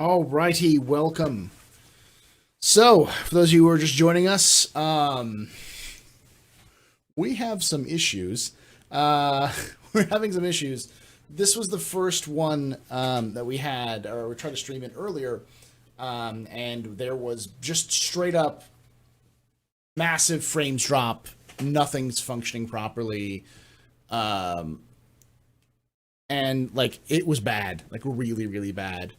Alrighty, welcome. So, for those of you who are just joining us, we have some issues. We're having some issues. This was the first one that we had, or we tried to stream it earlier, and there was just straight up massive frames drop. Nothing's functioning properly, um, and like it was bad, like really, really bad.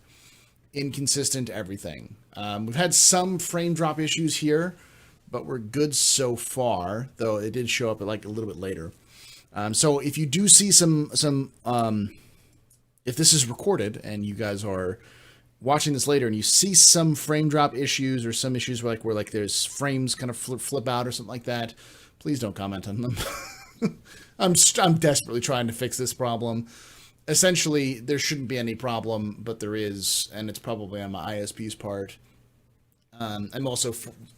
Inconsistent everything. We've had some frame drop issues here, but we're good so far. Though it did show up like a little bit later. So if you do see if this is recorded and you guys are watching this later and you see some frame drop issues or some issues where there's frames kind of flip out or something like that, please don't comment on them. I'm desperately trying to fix this problem. Essentially, there shouldn't be any problem, but there is, and it's probably on my ISP's part. I'm also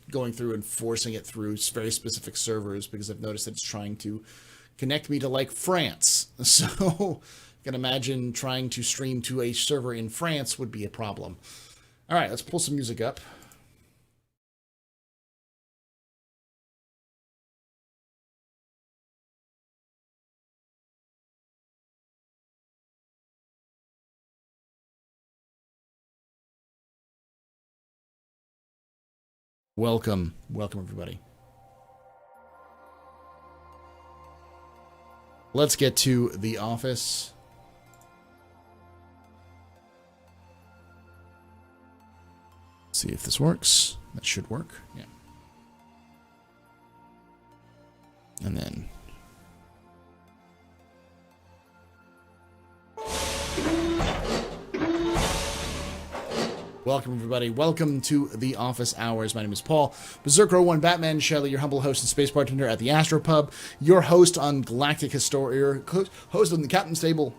going through and forcing it through very specific servers because I've noticed that it's trying to connect me to like France. So you can imagine trying to stream to a server in France would be a problem. All right, let's pull some music up. Welcome, everybody. Let's get to the office. See if this works. That should work. Yeah. And then welcome, everybody. Welcome to the office hours. My name is Paul, Berserker01 Batman Shelley, your humble host and space bartender at the Astropub, your host on Galactic Historian, host on the Captain's Table,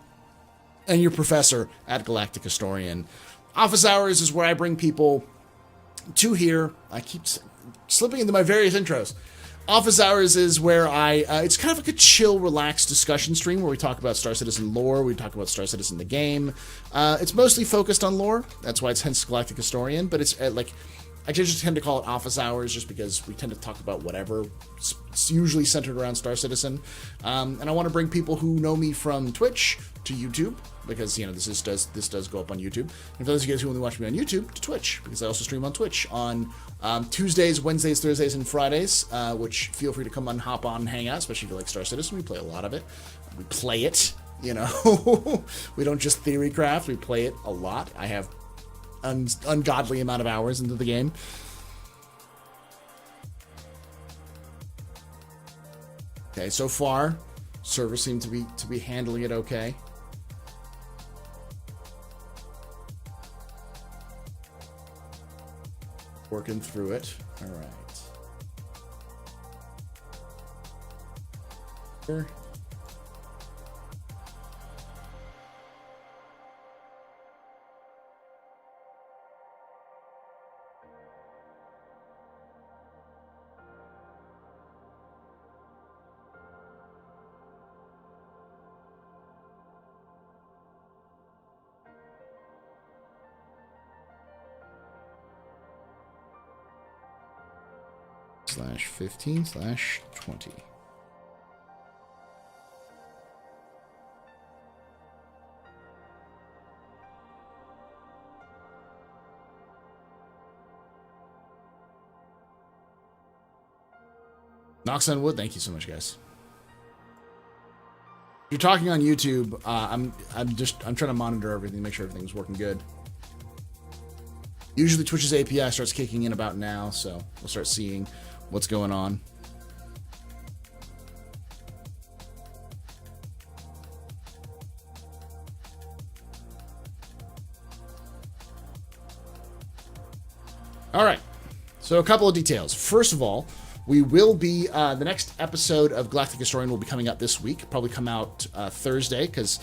and your professor at Galactic Historian. Office hours is where I bring people to here. I keep slipping into my various intros. Office Hours is where it's kind of like a chill, relaxed discussion stream where we talk about Star Citizen lore, we talk about Star Citizen the game. It's mostly focused on lore, that's why it's hence Galactic Historian, but it's I just tend to call it Office Hours just because we tend to talk about whatever. It's usually centered around Star Citizen. And I want to bring people who know me from Twitch to YouTube, because, you know, this does go up on YouTube. And for those of you guys who only watch me on YouTube, to Twitch, because I also stream on Twitch on Tuesdays, Wednesdays, Thursdays, and Fridays, which feel free to come on, hop on, and hang out, especially if you like Star Citizen. We play a lot of it. We play it, you know. We don't just theory craft, we play it a lot. I have ungodly amount of hours into the game. Okay, so far, servers seem to be handling it okay. Working through it. All right. Here. /15/20. Knocks on wood. Thank you so much, guys. If you're talking on YouTube, I'm trying to monitor everything, make sure everything's working good. Usually Twitch's API starts kicking in about now, so we'll start seeing what's going on. All right, so a couple of details. First of all, we will be, the next episode of Galactic Historian will be coming out this week, probably come out Thursday, because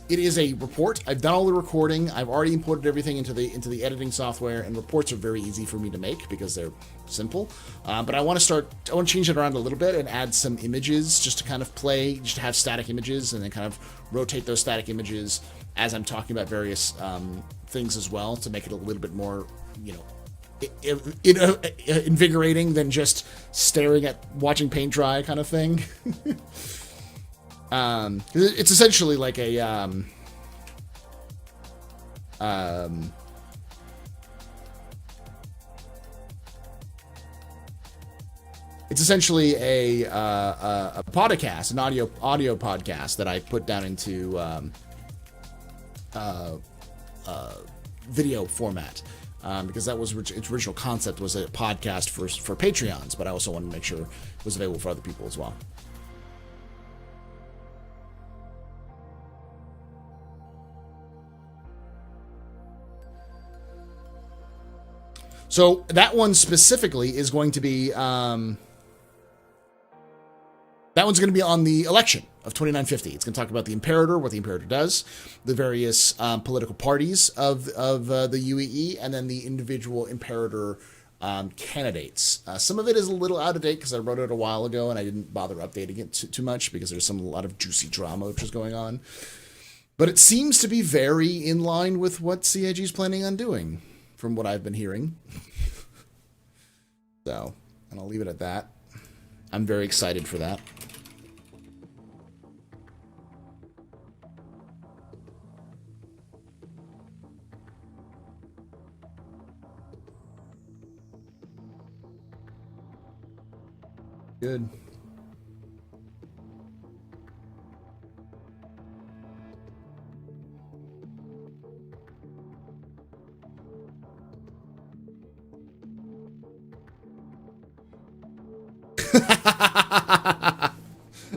it is a report. I've done all the recording. I've already imported everything into the editing software, and reports are very easy for me to make because they're simple. But I want to change it around a little bit and add some images just to kind of play, just to have static images, and then kind of rotate those static images as I'm talking about various things as well, to make it a little bit more, invigorating than just staring at watching paint dry kind of thing. It's essentially like a it's essentially a podcast, an audio podcast that I put down into video format, because that was its original concept, was a podcast for Patreons, but I also wanted to make sure it was available for other people as well. So that one specifically is going to be that one's going to be on the election of 2950. It's going to talk about the Imperator, what the Imperator does, the various political parties of the UEE, and then the individual Imperator candidates. Some of it is a little out of date because I wrote it a while ago and I didn't bother updating it too much because there's a lot of juicy drama which is going on. But it seems to be very in line with what CIG is planning on doing, from what I've been hearing. So, and I'll leave it at that. I'm very excited for that. Good.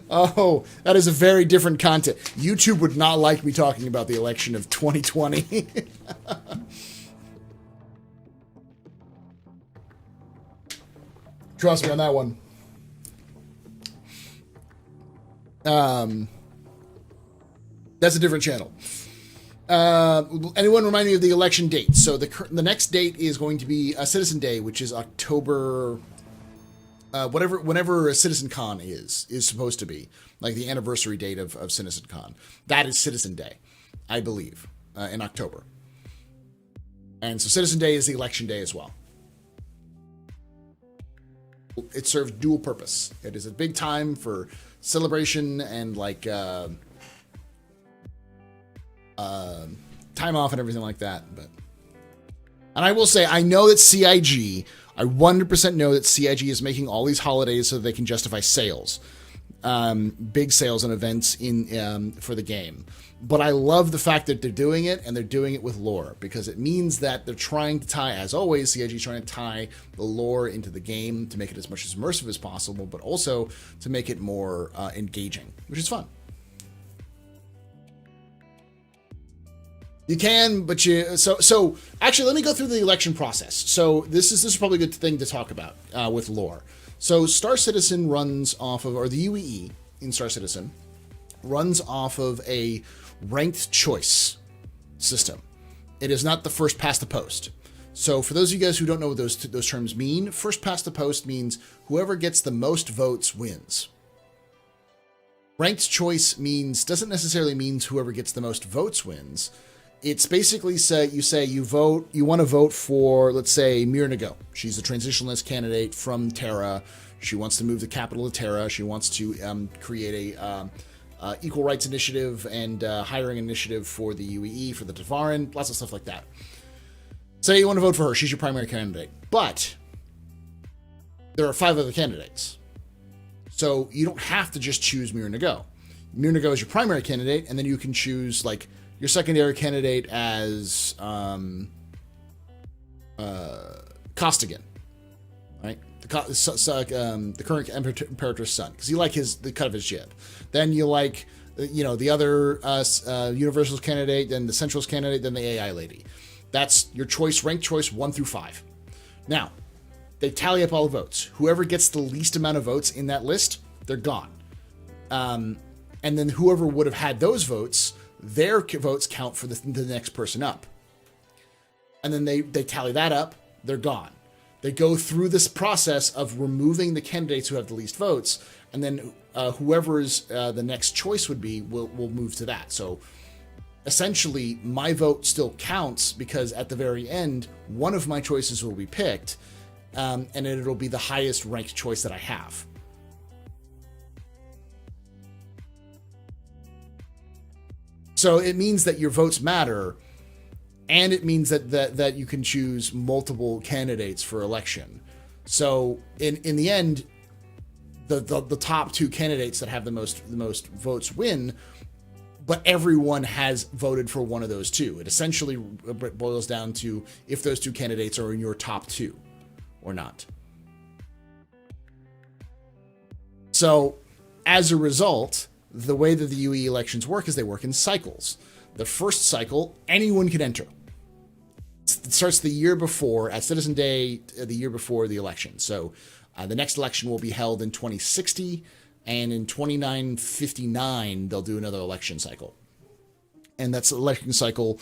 Oh, that is a very different content. YouTube would not like me talking about the election of 2020. Trust me on that one. That's a different channel. Anyone remind me of the election date? So the next date is going to be Citizen Day, which is October, whenever Citizen Con is supposed to be, like the anniversary date of Citizen Con. That is Citizen Day, I believe, in October. And so Citizen Day is the election day as well. It serves dual purpose. It is a big time for celebration and like time off and everything like that. And I will say, I know that CIG, I 100% know that CIG is making all these holidays so that they can justify sales, big sales and events for the game. But I love the fact that they're doing it, and they're doing it with lore, because it means that they're trying to tie, as always, CIG is trying to tie the lore into the game to make it as much as immersive as possible, but also to make it more engaging, which is fun. You can, but so actually, let me go through the election process. So this is probably a good thing to talk about with lore. So Star Citizen runs off of, or the UEE in Star Citizen runs off of a ranked choice system. It is not the first past the post. So for those of you guys who don't know what those terms mean, first past the post means whoever gets the most votes wins. Ranked choice doesn't necessarily mean whoever gets the most votes wins. It's basically you want to vote for, let's say, Myrna Go. She's a transitionalist candidate from Terra. She wants to move the capital to Terra. She wants to create a equal rights initiative and hiring initiative for the UEE, for the Tavaran, lots of stuff like that. Say you want to vote for her. She's your primary candidate. But there are 5 other candidates. So you don't have to just choose Myrna Go. Myrna Go is your primary candidate, and then you can choose like your secondary candidate as Costigan, right? The current Imperator's son, because you like the cut of his jib. Then you like, the other Universal's candidate, then the Central's candidate, then the AI lady. That's your choice, ranked choice 1 through 5. Now, they tally up all the votes. Whoever gets the least amount of votes in that list, they're gone. And then whoever would have had those votes, their votes count for the next person up. And then they tally that up, they're gone. They go through this process of removing the candidates who have the least votes, and then whoever's the next choice would be will move to that. So essentially my vote still counts because at the very end, one of my choices will be picked, and it'll be the highest ranked choice that I have. So it means that your votes matter, and it means that you can choose multiple candidates for election. So in the end, the top two candidates that have the most votes win, but everyone has voted for one of those two. It essentially boils down to if those two candidates are in your top two or not. So as a result, the way that the UE elections work is they work in cycles. The first cycle, anyone can enter. It starts the year before, at Citizen Day, the year before the election. So the next election will be held in 2060, and in 2959, they'll do another election cycle. And that's the election cycle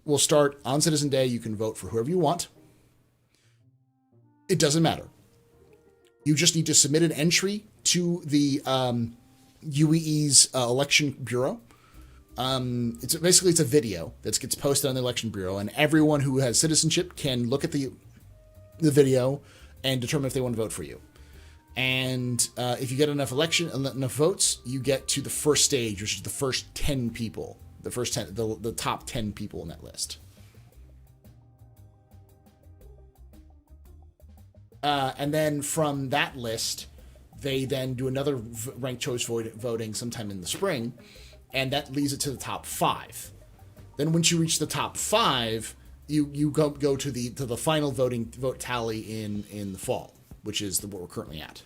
will start on Citizen Day. You can vote for whoever you want. It doesn't matter. You just need to submit an entry to the UEE's election bureau. It's a video that gets posted on the election bureau, and everyone who has citizenship can look at the video and determine if they want to vote for you. And if you get enough votes, you get to the first stage, which is the first 10 people, the top 10 people in that list. And then from that list, they then do another ranked choice voting sometime in the spring, and that leads it to the top 5. Then once you reach the top 5, you go to the final vote tally in the fall, which is what we're currently at.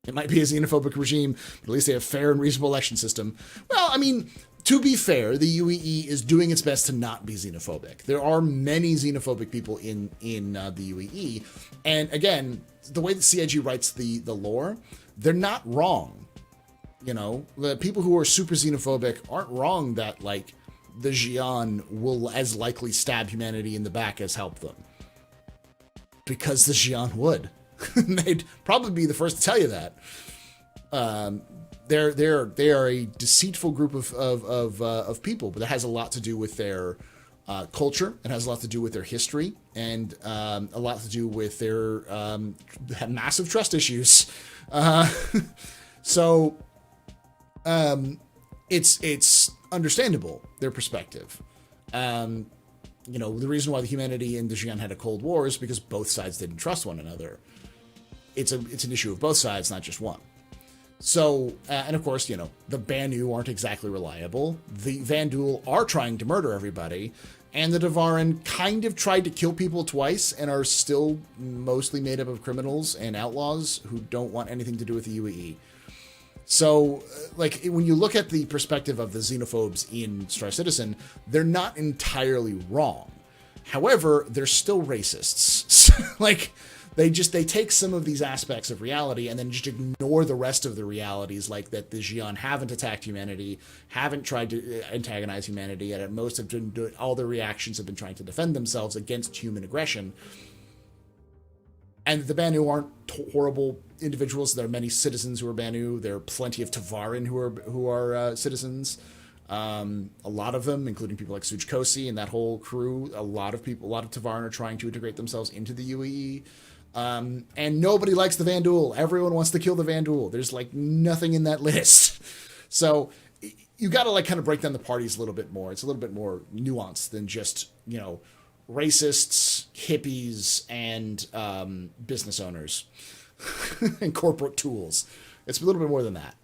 It might be a xenophobic regime, but at least they have a fair and reasonable election system. Well, I mean, to be fair, the UEE is doing its best to not be xenophobic. There are many xenophobic people in the UEE, and again, the way that CIG writes the lore, they're not wrong. You know, the people who are super xenophobic aren't wrong that, like, the Xi'an will as likely stab humanity in the back as help them. Because the Xi'an would. They'd probably be the first to tell you that. They are a deceitful group of people, but that has a lot to do with their culture. It has a lot to do with their history, and a lot to do with their massive trust issues. So it's understandable, their perspective. You know, the reason why the humanity and the Xi'an had a Cold War is because both sides didn't trust one another. It's an issue of both sides, not just one. So, and of course, you know, the Banu aren't exactly reliable. The Vanduul are trying to murder everybody, and the Devarin kind of tried to kill people twice and are still mostly made up of criminals and outlaws who don't want anything to do with the UEE. So, like, when you look at the perspective of the xenophobes in Star Citizen, they're not entirely wrong. However, they're still racists. Like, they take some of these aspects of reality and then just ignore the rest of the realities, like that the Xi'an haven't attacked humanity, haven't tried to antagonize humanity, and at most have been doing, all their reactions have been trying to defend themselves against human aggression. And the Banu aren't horrible individuals. There are many citizens who are Banu. There are plenty of Tevarin who are citizens. A lot of them, including people like Suj Kosi and that whole crew, a lot of Tevarin are trying to integrate themselves into the UEE. And nobody likes the Vanduul. Everyone wants to kill the Vanduul. There's like nothing in that list. So you got to like kind of break down the parties a little bit more. It's a little bit more nuanced than just, you know, racists, hippies, and business owners and corporate tools. It's a little bit more than that.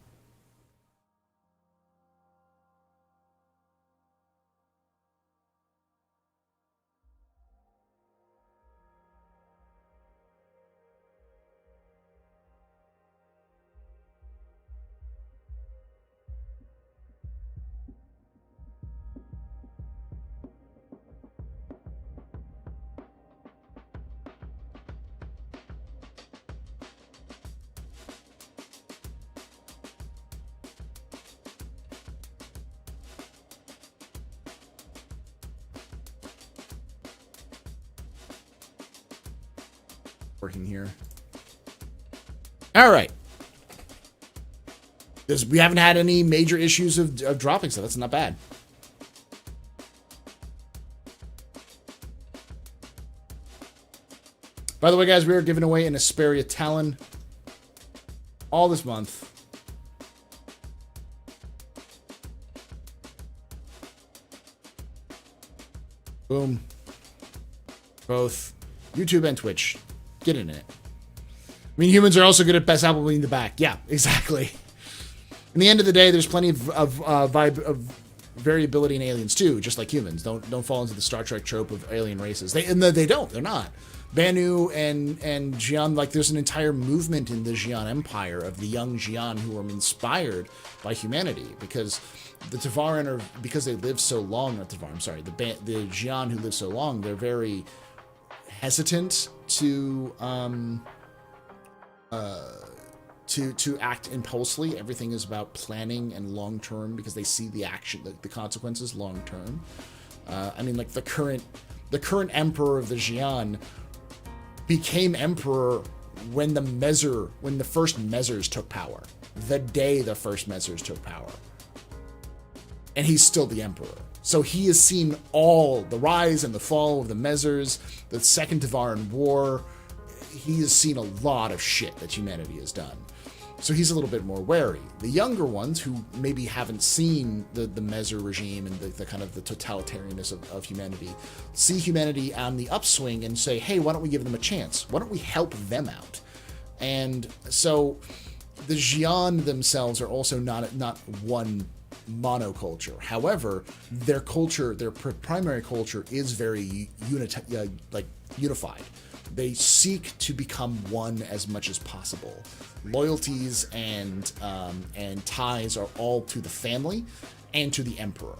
Working here. All right. We haven't had any major issues of dropping, so that's not bad. By the way, guys, we are giving away an Asperia Talon all this month. Boom. Both YouTube and Twitch. Get in it. I mean, humans are also good at best apple in the back. Yeah, exactly. In the end of the day, there's plenty of variability in aliens too, just like humans. Don't fall into the Star Trek trope of alien races. They don't. They're not. Banu and Xi'an, like there's an entire movement in the Xi'an Empire of the young Xi'an who are inspired by humanity because the Tevarin are, because they live so long. Not Tevarin, I'm sorry. The Xi'an who live so long, they're very hesitant to act impulsively. Everything is about planning and long term because they see the action, the consequences long term. I mean, like the current emperor of the Xi'an became emperor when the first Mezzers took power. The day the first Mezzers took power, and he's still the emperor. So he has seen all the rise and the fall of the Mezzers, the Second Tevarin War. He has seen a lot of shit that humanity has done. So he's a little bit more wary. The younger ones who maybe haven't seen the Mezzer regime and the kind of the totalitarianness of humanity, see humanity on the upswing and say, hey, why don't we give them a chance? Why don't we help them out? And so the Xi'an themselves are also not one monoculture. However, their culture, their primary culture is very unified. They seek to become one as much as possible. Loyalties and ties are all to the family and to the emperor.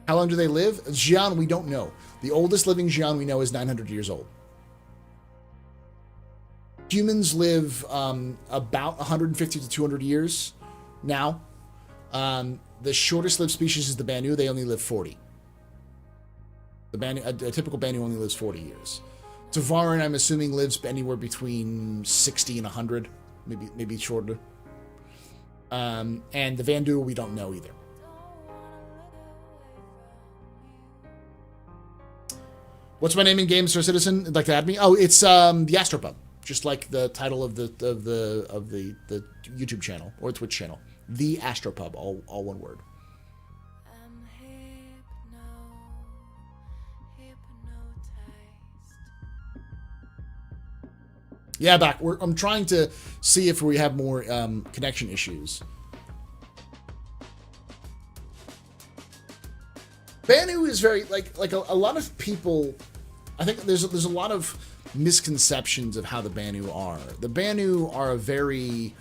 How long do they live? Xi'an, we don't know. The oldest living Xi'an we know is 900 years old. Humans live about 150 to 200 years now. The shortest lived species is the Banu. They only live 40. The Banu, a typical Banu only lives 40 years. Tevarin, I'm assuming, lives anywhere between 60 and 100, maybe shorter. And the Vandu, we don't know either. What's my name in game, Sir Citizen? I'd like to add me. Oh, it's the Astropub, just like the title of the YouTube channel or Twitch channel, the Astropub, all one word. Yeah, back. I'm trying to see if we have more connection issues. Banu is very like a lot of people. I think there's a lot of misconceptions of how the Banu are. The Banu are a very,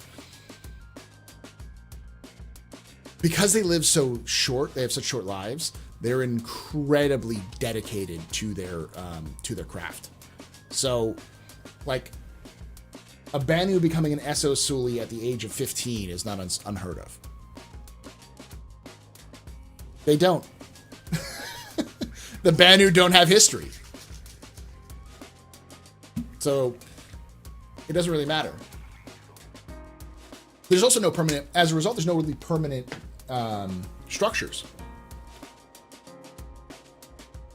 because they live so short. They have such short lives. They're incredibly dedicated to their craft. So, like, a Banu becoming an Esso Suli at the age of 15 is not unheard of. They don't. The Banu don't have history. So, it doesn't really matter. There's also no permanent, as a result, there's no really permanent structures.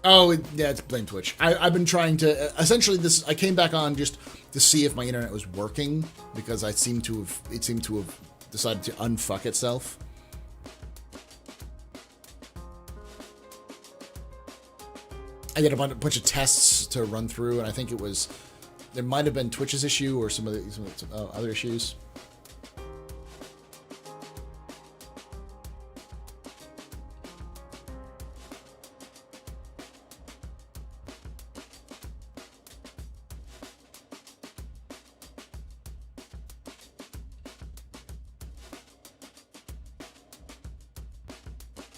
Oh, yeah, it's blame Twitch. I've been trying to, essentially I came back on just to see if my internet was working, because it seemed to have decided to unfuck itself. I did a bunch of tests to run through, and I think there might have been Twitch's issue or some other issues.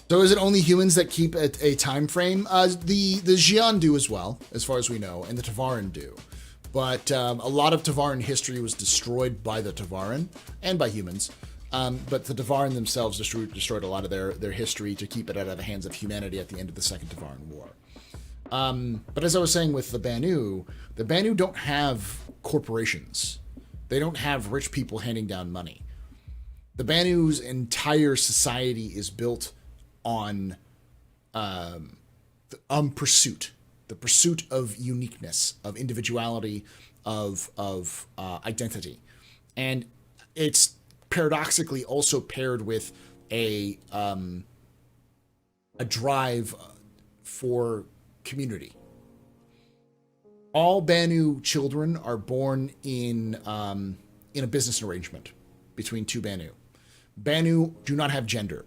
So is it only humans that keep a time frame? The Xi'an do as well, as far as we know, and the Tevarin do. But a lot of Tevarin history was destroyed by the Tevarin and by humans. But the Tevarin themselves destroyed a lot of their history to keep it out of the hands of humanity at the end of the Second Tevarin War. But as I was saying with the Banu don't have corporations. They don't have rich people handing down money. The Banu's entire society is built on pursuit, the pursuit of uniqueness, of individuality, of identity, and it's paradoxically also paired with a drive for community. All Banu children are born in a business arrangement between two Banu. Banu do not have gender;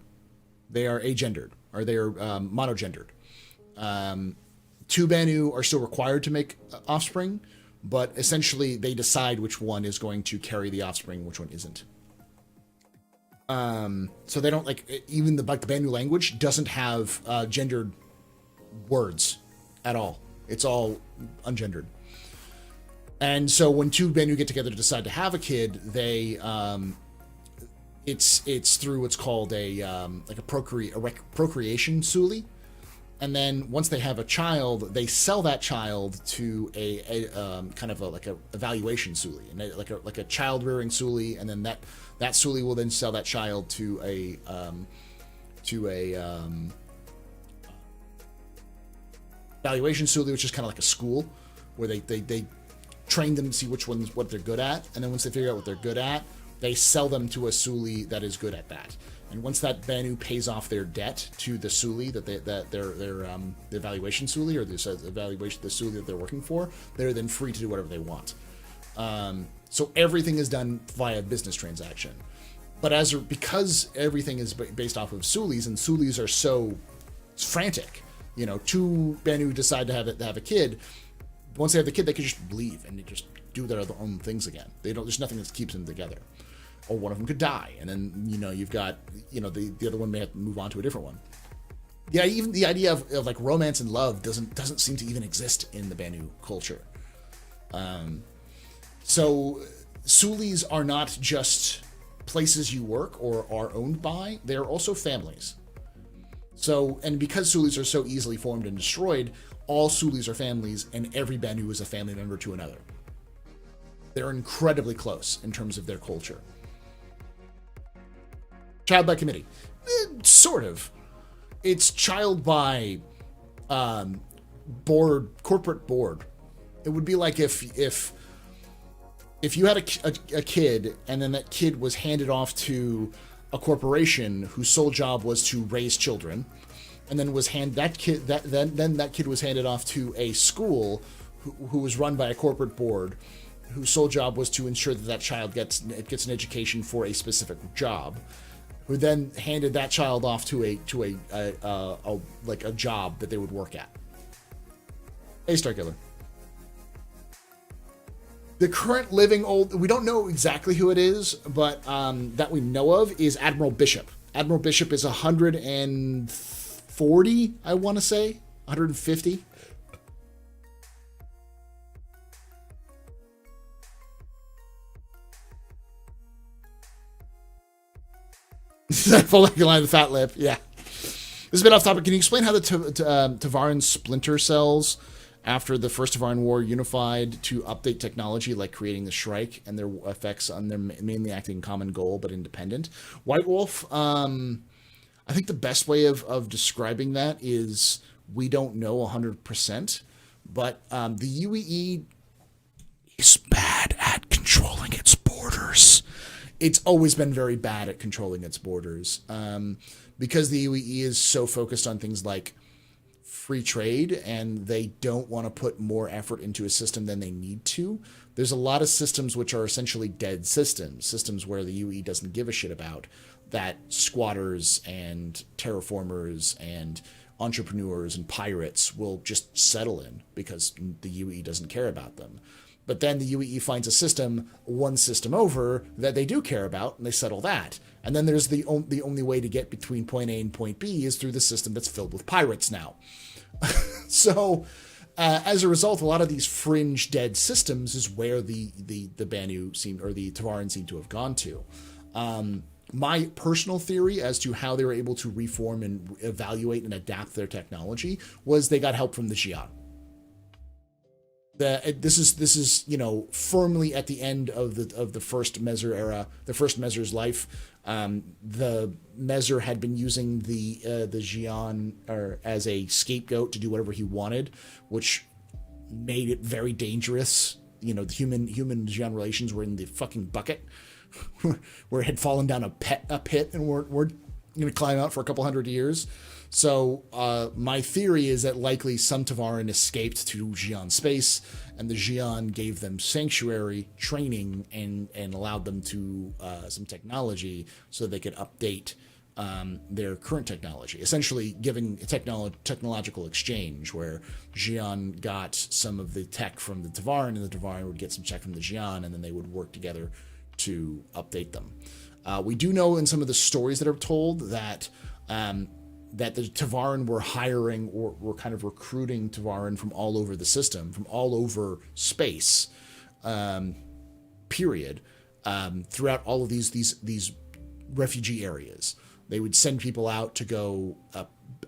they are agendered, or they are monogendered. Two Banu are still required to make offspring, but essentially they decide which one is going to carry the offspring, which one isn't. So they don't even the Banu language doesn't have gendered words at all. It's all ungendered. And so when two Banu get together to decide to have a kid, they it's through what's called a procreation suli. And then once they have a child, they sell that child to a kind of a evaluation suli, and like a child rearing suli, and then that suli will then sell that child to a evaluation suli, which is kind of like a school where they train them to see what they're good at, and then once they figure out what they're good at, they sell them to a suli that is good at that. And once that Banu pays off their debt to the suli the evaluation suli, or the suli that they're working for, they're then free to do whatever they want. So everything is done via business transaction. But because everything is based off of sulis, and sulis are so frantic, two Banu decide to have a kid. Once they have the kid, they can just leave and they just do their own things again. There's nothing that keeps them together. Or one of them could die, and then you've got the other one may have to move on to a different one. Yeah, even the idea of like romance and love doesn't seem to even exist in the Banu culture. So sulis are not just places you work or are owned by; they are also families. So, and because sulis are so easily formed and destroyed, all sulis are families, and every Banu is a family member to another. They're incredibly close in terms of their culture. Child by committee. Sort of. It's child by corporate board. It would be like if you had a kid, and then that kid was handed off to a corporation whose sole job was to raise children, and then that kid was handed off to a school who was run by a corporate board, whose sole job was to ensure that child gets an education for a specific job, who then handed that child off to a job that they would work at. A Star Killer. The current living we don't know exactly who it is, but that we know of is Admiral Bishop. Admiral Bishop is 140, I want to say, 150. Full line, the fat lip. Yeah. This has been off topic. Can you explain how the Tavaran splinter cells after the First Tavaran War unified to update technology, like creating the Shrike, and their effects on them mainly acting in common goal but independent? White Wolf, I think the best way of describing that is we don't know 100%, but the UEE is bad at controlling its borders. It's always been very bad at controlling its borders, because the UEE is so focused on things like free trade, and they don't want to put more effort into a system than they need to. There's a lot of systems which are essentially dead systems where the UEE doesn't give a shit about, that squatters and terraformers and entrepreneurs and pirates will just settle in because the UEE doesn't care about them. But then the UEE finds a system, one system over, that they do care about, and they settle that. And then there's the only way to get between point A and point B is through the system that's filled with pirates now. So, as a result, a lot of these fringe dead systems is where the Banu or the Tavaran seem to have gone to. My personal theory as to how they were able to reform and evaluate and adapt their technology was they got help from the Xi'an. This is firmly at the end of the first Mezzer era, the first Mezzer's life. The Mezzer had been using the Xi'an as a scapegoat to do whatever he wanted, which made it very dangerous. The human Xi'an relations were in the fucking bucket, where it had fallen down a pit, and we're going to climb out for a couple hundred years. So my theory is that likely some Tavaran escaped to Xi'an space, and the Xi'an gave them sanctuary training and allowed them to some technology so they could update their current technology, essentially giving a technological exchange where Xi'an got some of the tech from the Tavaran, and the Tavaran would get some tech from the Xi'an, and then they would work together to update them. We do know in some of the stories that are told that that the Tavaran were hiring or were kind of recruiting Tavaran from all over the system, from all over space, period, throughout all of these refugee areas. They would send people out to go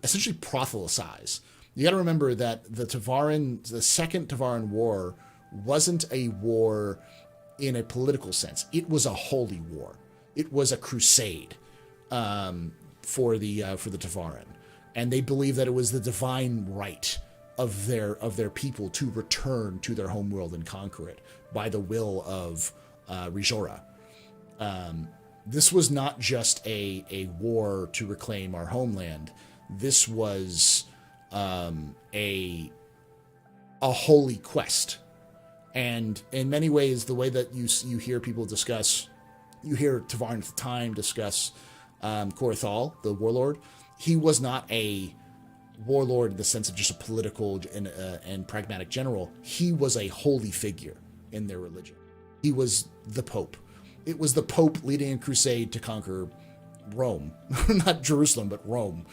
essentially proselytize. You got to remember that the Second Tavaran War wasn't a war in a political sense. It was a holy war. It was a crusade. For the Tavaran, and they believe that it was the divine right of their people to return to their homeworld and conquer it by the will of Rijora. This was not just a war to reclaim our homeland. This was a holy quest, and in many ways, the way that you hear people discuss, you hear Tavaran at the time discuss. Korathal, the warlord, he was not a warlord in the sense of just a political and pragmatic general. He was a holy figure in their religion. He was the Pope. It was the Pope leading a crusade to conquer Rome. Not Jerusalem, but Rome.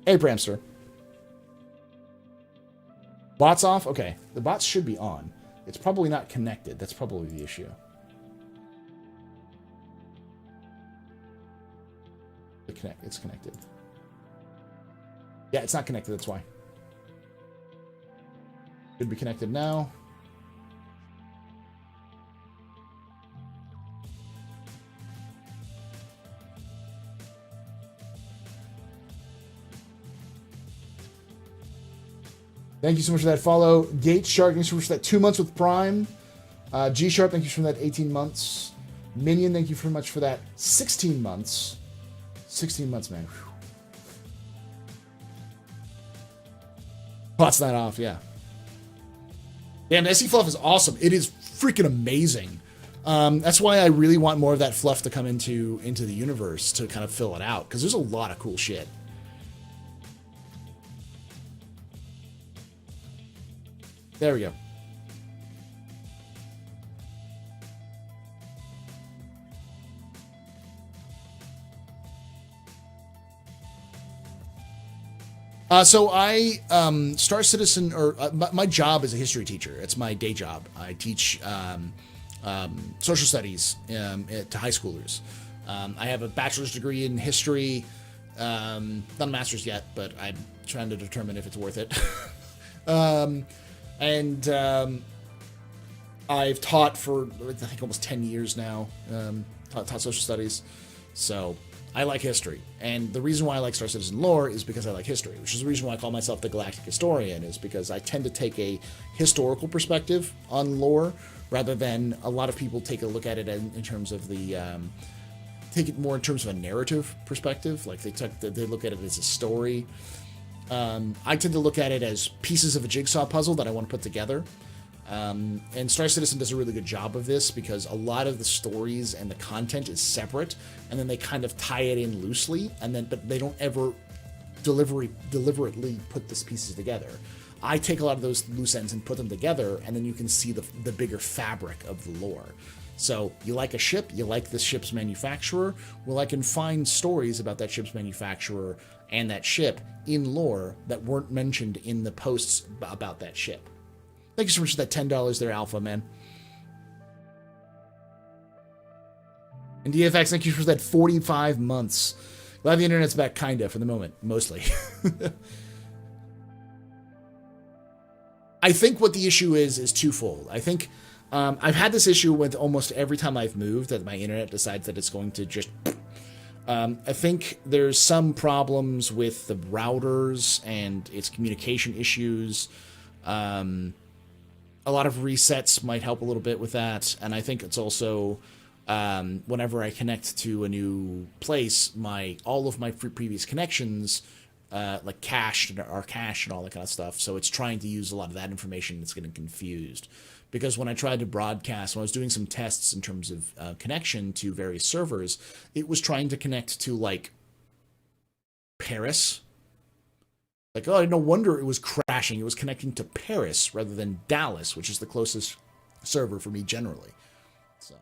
Hey, Bramster. Bots off? Okay. The bots should be on. It's probably not connected. That's probably the issue. It's connected. Yeah, it's not connected, that's why. Should be connected now. Thank you so much for that follow. Gate Shark, thanks so much for that 2 months with Prime. G Sharp, thank you for that 18 months. Minion, thank you very much for that 16 months. 16 months, man. Whew. Pot's not off, yeah. Damn, the SE fluff is awesome. It is freaking amazing. That's why I really want more of that fluff to come into the universe to kind of fill it out, because there's a lot of cool shit. There we go. So I, Star Citizen, or my job is a history teacher. It's my day job. I teach social studies to high schoolers. I have a bachelor's degree in history, not a master's yet, but I'm trying to determine if it's worth it. I've taught for, I think, almost 10 years now, taught social studies. So I like history, and the reason why I like Star Citizen lore is because I like history, which is the reason why I call myself the Galactic Historian, is because I tend to take a historical perspective on lore, rather than a lot of people take a look at it in terms of the, take it more in terms of a narrative perspective, like they look at it as a story. I tend to look at it as pieces of a jigsaw puzzle that I want to put together. And Star Citizen does a really good job of this, because a lot of the stories and the content is separate, and then they kind of tie it in loosely, but they don't ever deliberately put these pieces together. I take a lot of those loose ends and put them together, and then you can see the bigger fabric of the lore. So you like a ship, you like the ship's manufacturer, well, I can find stories about that ship's manufacturer and that ship in lore that weren't mentioned in the posts about that ship. Thank you so much for that $10 there, Alpha, man. And DFX, thank you for that 45 months. Glad the internet's back, kinda, for the moment. Mostly. I think what the issue is twofold. I think I've had this issue with almost every time I've moved that my internet decides that it's going to just. I think there's some problems with the routers and its communication issues. A lot of resets might help a little bit with that, and I think it's also whenever I connect to a new place, all of my previous connections like cached and all that kind of stuff. So it's trying to use a lot of that information that's getting confused. Because when I tried to broadcast, when I was doing some tests in terms of connection to various servers, it was trying to connect to like Paris. Like, oh, no wonder it was crashing. It was connecting to Paris rather than Dallas, which is the closest server for me generally. So,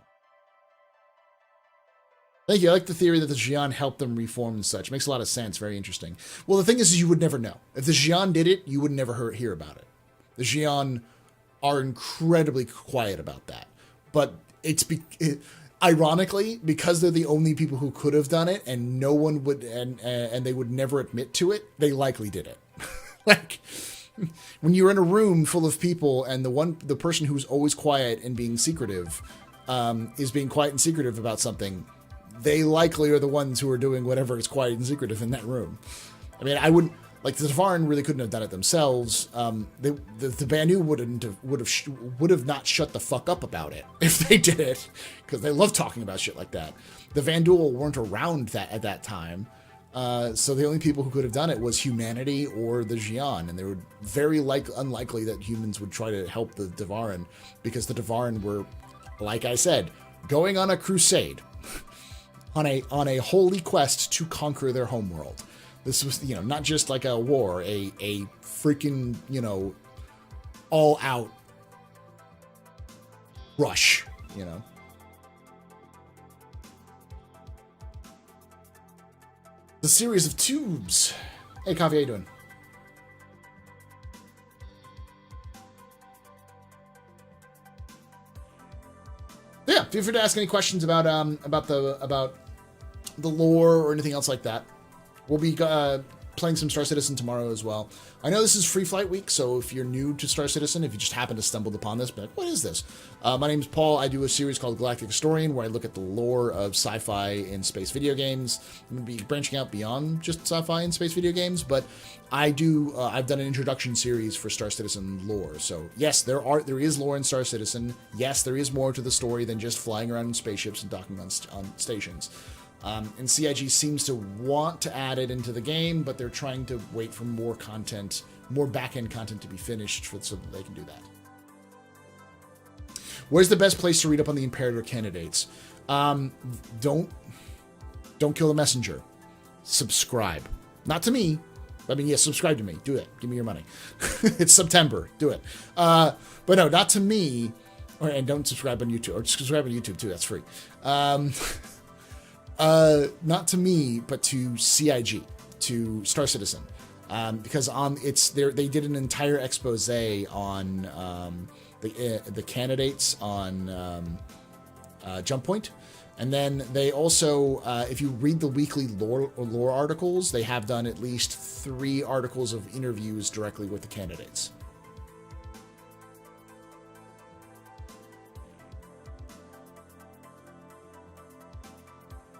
thank you. I like the theory that the Xi'an helped them reform and such. Makes a lot of sense. Very interesting. Well, the thing is you would never know. If the Xi'an did it, you would never hear about it. The Xi'an are incredibly quiet about that. But ironically, because they're the only people who could have done it, and no one would, and they would never admit to it, they likely did it. Like, when you're in a room full of people, and the person who's always quiet and being secretive, is being quiet and secretive about something, they likely are the ones who are doing whatever is quiet and secretive in that room. I mean, I wouldn't. Like, the Tavaran really couldn't have done it themselves. The Banu would have not shut the fuck up about it if they did it, because they love talking about shit like that. The Vanduul weren't around at that time, so the only people who could have done it was humanity or the Xi'an, and they were very unlikely that humans would try to help the Devarin, because the Devarin were, like I said, going on a crusade, on a holy quest to conquer their homeworld. This was, not just like a war, a freaking, all out rush, The series of tubes. Hey, Coffee, how you doing? Yeah, feel free to ask any questions about the lore or anything else like that. We'll be playing some Star Citizen tomorrow as well. I know this is Free Flight Week, so if you're new to Star Citizen, if you just happen to stumble upon this, be like, what is this? My name is Paul. I do a series called Galactic Historian, where I look at the lore of sci-fi and space video games. I'm going to be branching out beyond just sci-fi and space video games, but I've done an introduction series for Star Citizen lore. So yes, there is lore in Star Citizen. Yes, there is more to the story than just flying around in spaceships and docking on stations. And CIG seems to want to add it into the game, but they're trying to wait for more content, more back-end content to be finished so that they can do that. Where's the best place to read up on the Imperator candidates? Don't kill the messenger. Subscribe. Not to me. I mean, yes, subscribe to me. Do it. Give me your money. It's September. Do it. But no, not to me. And don't subscribe on YouTube. Or subscribe on YouTube, too. That's free. Not to me, but to CIG, to Star Citizen, because they did an entire expose on the candidates on Jump Point, and then they also, if you read the weekly lore articles, they have done at least 3 articles of interviews directly with the candidates.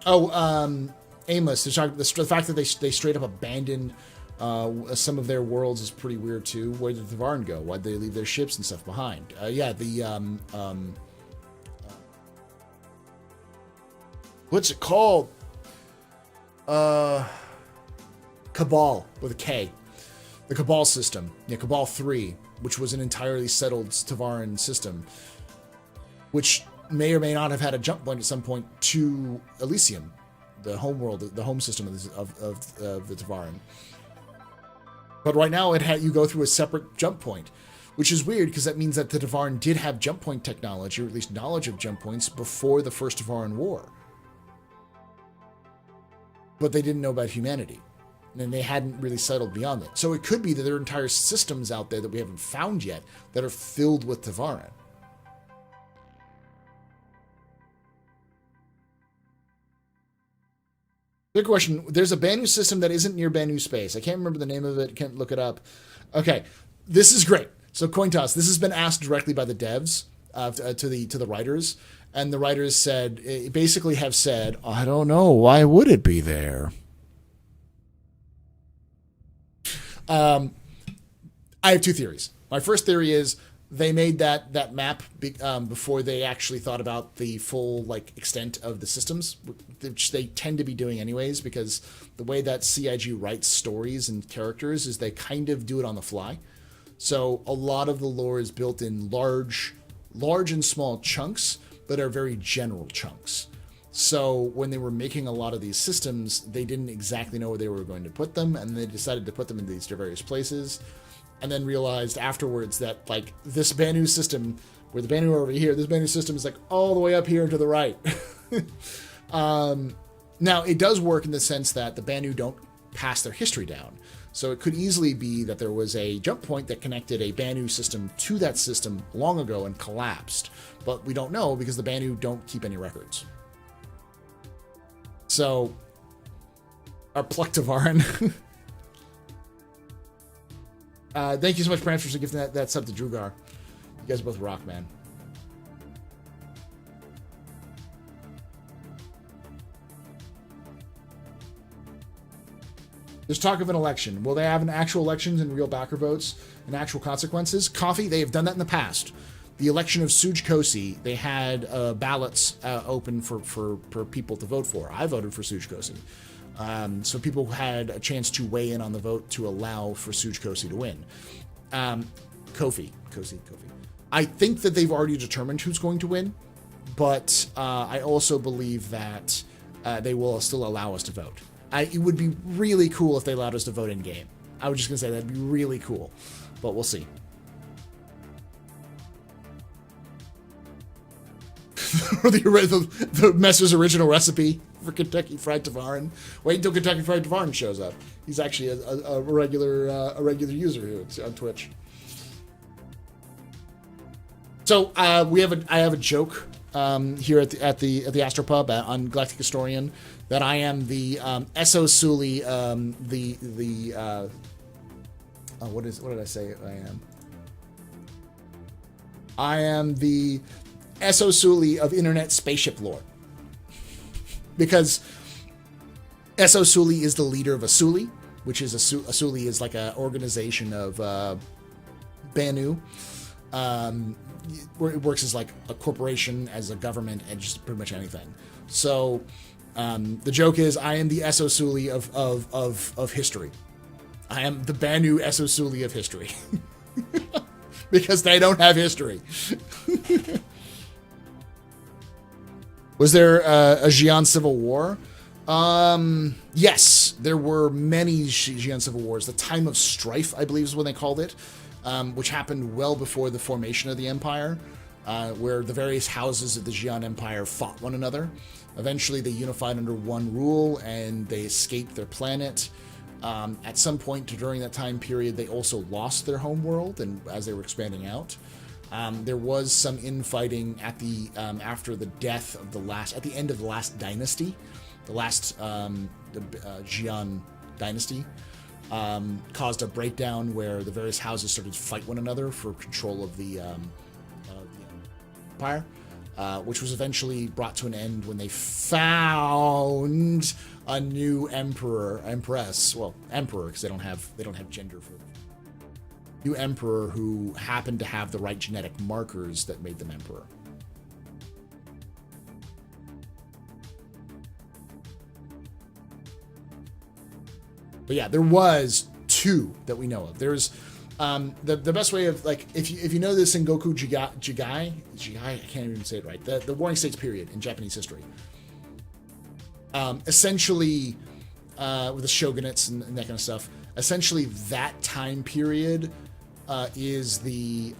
Oh, Amos, the fact that they straight up abandoned some of their worlds is pretty weird too. Where did the Varn go? Why'd they leave their ships and stuff behind? What's it called? Cabal with a K. The Cabal system. Yeah, Cabal 3, which was an entirely settled Tavaran system, which may or may not have had a jump point at some point to Elysium, the home world, the home system of the Tavaran. But right now, you go through a separate jump point, which is weird because that means that the Tavaran did have jump point technology, or at least knowledge of jump points, before the First Tavaran War. But they didn't know about humanity, and they hadn't really settled beyond that. So it could be that there are entire systems out there that we haven't found yet that are filled with Tavaran. Good question. There's a Banu system that isn't near Banu space. I can't remember the name of it. Can't look it up. Okay. This is great. So coin toss. This has been asked directly by the devs to the writers, and the writers basically have said, I don't know, why would it be there? I have two theories. My first theory is they made that map before they actually thought about the full extent of the systems, which they tend to be doing anyways, because the way that CIG writes stories and characters is they kind of do it on the fly. So a lot of the lore is built in large and small chunks, but are very general chunks. So when they were making a lot of these systems, they didn't exactly know where they were going to put them, and they decided to put them in these various places, and then realized afterwards that this Banu system, where the Banu are over here, this Banu system is all the way up here and to the right. Now it does work in the sense that the Banu don't pass their history down. So it could easily be that there was a jump point that connected a Banu system to that system long ago and collapsed. But we don't know because the Banu don't keep any records. So, our Pluktavaran. Thank you so much, Prancer, for giving that sub to Drugar. You guys both rock, man. There's talk of an election. Will they have an actual elections and real backer votes and actual consequences? Coffee, they have done that in the past. The election of Suj Kosi, they had ballots open for people to vote for. I voted for Suj Kosi. So people had a chance to weigh in on the vote to allow for Suj Kosi to win. Kofi. I think that they've already determined who's going to win, but I also believe that they will still allow us to vote. It would be really cool if they allowed us to vote in game. I was just going to say that'd be really cool, but we'll see. the Messer's original recipe for Kentucky Fried Tavarin. Wait until Kentucky Fried Tavarin shows up. He's actually a regular user here on Twitch. So I have a joke here at the Astropub on Galactic Historian that I am the Esso Suli, what did I say I am? I am the Esso Suli of Internet Spaceship lore. Because Esso Suli is the leader of Asuli, which is Asuli is like an organization of Banu. It works as like a corporation, as a government, and just pretty much anything. So the joke is, I am the Esso Suli of history. I am the Banu Esso Suli of history. Because they don't have history. Was there a Xi'an civil war? Yes, there were many Xi'an civil wars. The Time of Strife, I believe, is what they called it, which happened well before the formation of the empire, where the various houses of the Xi'an Empire fought one another. Eventually, they unified under one rule, and they escaped their planet. At some point during that time period, they also lost their home world, and as they were expanding out. There was some infighting at the after the death of at the end of the last dynasty, the last Xi'an dynasty, caused a breakdown where the various houses started to fight one another for control of the empire, which was eventually brought to an end when they found a new empress, because they don't have gender for new emperor who happened to have the right genetic markers that made them emperor. But yeah, there was two that we know of. There's the best way of, like, if you know this in Goku Jigai, I can't even say it right. The Warring States period in Japanese history. Essentially, with the shogunates and that kind of stuff. Essentially, that time period is the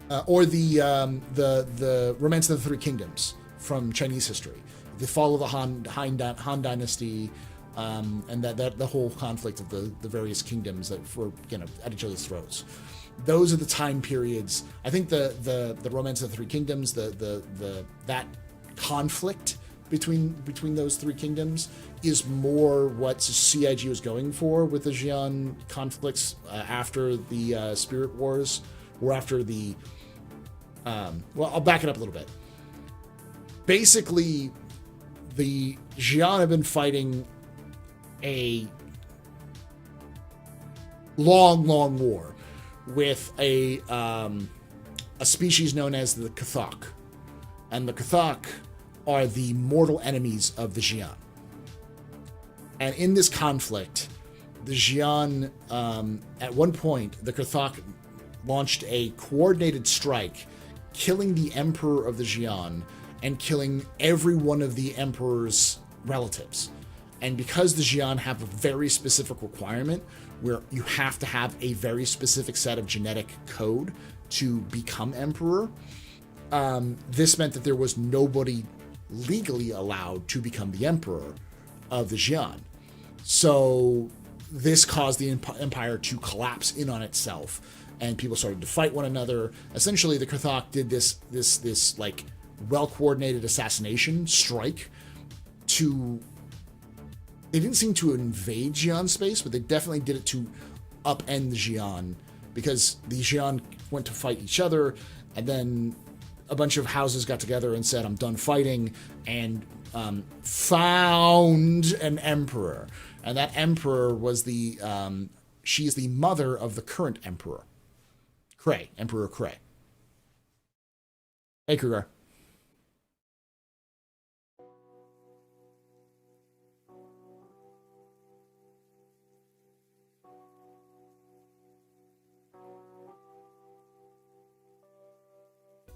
Romance of the Three Kingdoms from Chinese history. The fall of the Han Dynasty, and that the whole conflict of the various kingdoms that were at each other's throats. Those are the time periods. I think the Romance of the Three Kingdoms, that conflict between those three kingdoms is more what CIG was going for with the Xi'an conflicts after the Spirit Wars, or after the. Well, I'll back it up a little bit. Basically, the Xi'an have been fighting a long war with a species known as the Cathok. And the Cathok are the mortal enemies of the Xi'an. And in this conflict, the Xi'an, at one point, the Cathok launched a coordinated strike, killing the Emperor of the Xi'an and killing every one of the Emperor's relatives. And because the Xi'an have a very specific requirement where you have to have a very specific set of genetic code to become emperor, this meant that there was nobody legally allowed to become the emperor of the Xi'an. So this caused the empire to collapse in on itself, and people started to fight one another. Essentially, the Cathok did this like well-coordinated assassination strike to. They didn't seem to invade Xi'an space, but they definitely did it to upend the Xi'an, because the Xi'an went to fight each other, and then a bunch of houses got together and said, I'm done fighting, and found an emperor. And that emperor was she's the mother of the current emperor. Emperor Krei. Hey, Kruger.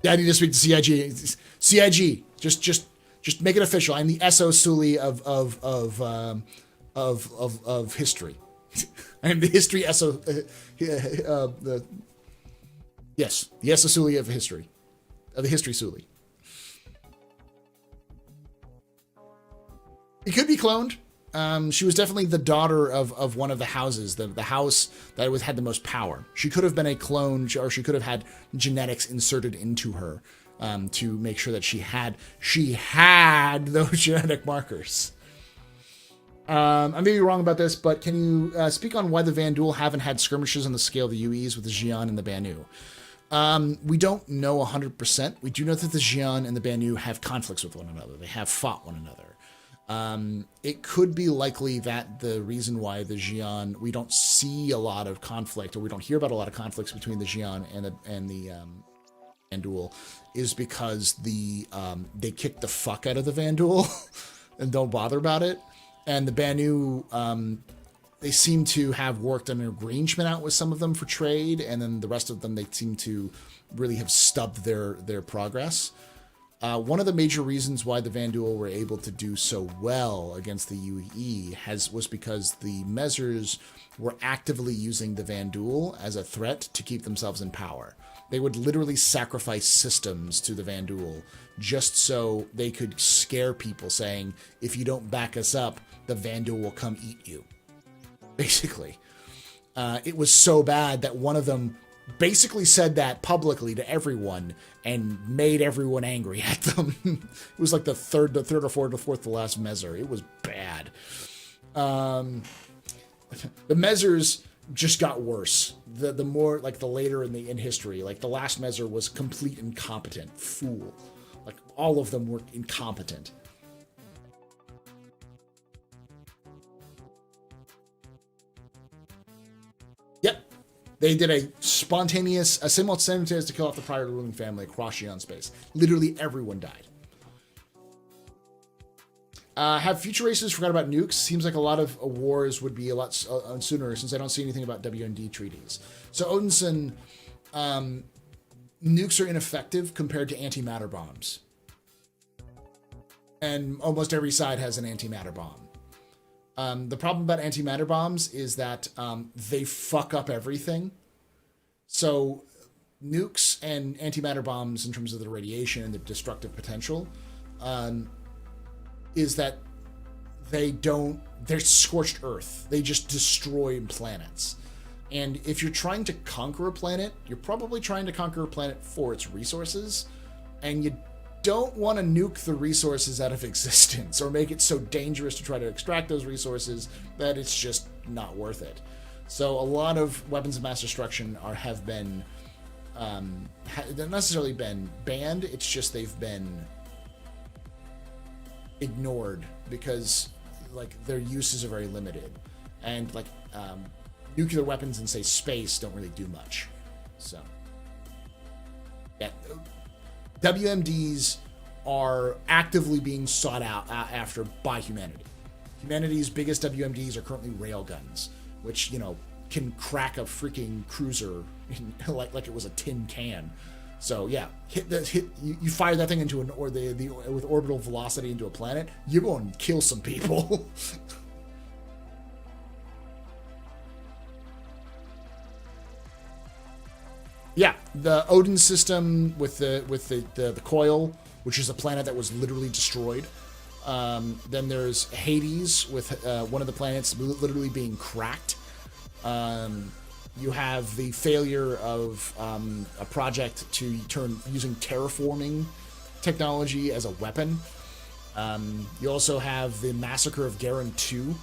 Yeah, I need to speak to CIG. CIG, just make it official. I'm the Esso Sully of history. I am the history Esso. The Esso Sully of history, of the history Sully. He could be cloned. She was definitely the daughter of one of the houses, the house that had the most power. She could have been a clone, or she could have had genetics inserted into her to make sure that she had those genetic markers. I may be wrong about this, but can you speak on why the Vanduul haven't had skirmishes on the scale of the UEs with the Xi'an and the Banu? We don't know 100%. We do know that the Xi'an and the Banu have conflicts with one another. They have fought one another. It could be likely that the reason why the Xi'an, we don't see a lot of conflict, or we don't hear about a lot of conflicts between the Xi'an and the Vanduul, is because they kick the fuck out of the Vanduul and don't bother about it. And the Banu, they seem to have worked an arrangement out with some of them for trade, and then the rest of them, they seem to really have stubbed their progress. One of the major reasons why the Vanduul were able to do so well against the UE was because the Mezers were actively using the Vanduul as a threat to keep themselves in power. They would literally sacrifice systems to the Vanduul just so they could scare people, saying, if you don't back us up, the Vanduul will come eat you. Basically. It was so bad that one of them basically said that publicly to everyone and made everyone angry at them. It was like the third or fourth to last Mezer. It was bad. The Mezers just got worse. The more, like, the later in history, like the last Mezer was complete incompetent fool. Like, all of them were incompetent. Yep. They did a simultaneous to kill off the prior ruling family across Xi'an space. Literally everyone died. Have future races forgot about nukes? Seems like a lot of wars would be a lot sooner, since I don't see anything about W&D treaties. So Odinson, nukes are ineffective compared to antimatter bombs. And almost every side has an antimatter bomb. The problem about antimatter bombs is that they fuck up everything. So nukes and antimatter bombs, in terms of the radiation and the destructive potential, is that they're scorched earth. They just destroy planets. And if you're trying to conquer a planet, you're probably trying to conquer a planet for its resources, and you don't want to nuke the resources out of existence or make it so dangerous to try to extract those resources that it's just not worth it. So a lot of weapons of mass destruction have been, they've not necessarily been banned. It's just they've been ignored because like their uses are very limited, and like nuclear weapons in say space don't really do much. So yeah. WMDs are actively being sought out after by humanity. Humanity's biggest WMDs are currently railguns, which, you know, can crack a freaking cruiser like it was a tin can. So yeah, you fire that thing into with orbital velocity into a planet, you're going to kill some people. Yeah, the Odin system with the coil, which is a planet that was literally destroyed. Then there's Hades with one of the planets literally being cracked. You have the failure of a project to turn using terraforming technology as a weapon. You also have the massacre of Garen 2,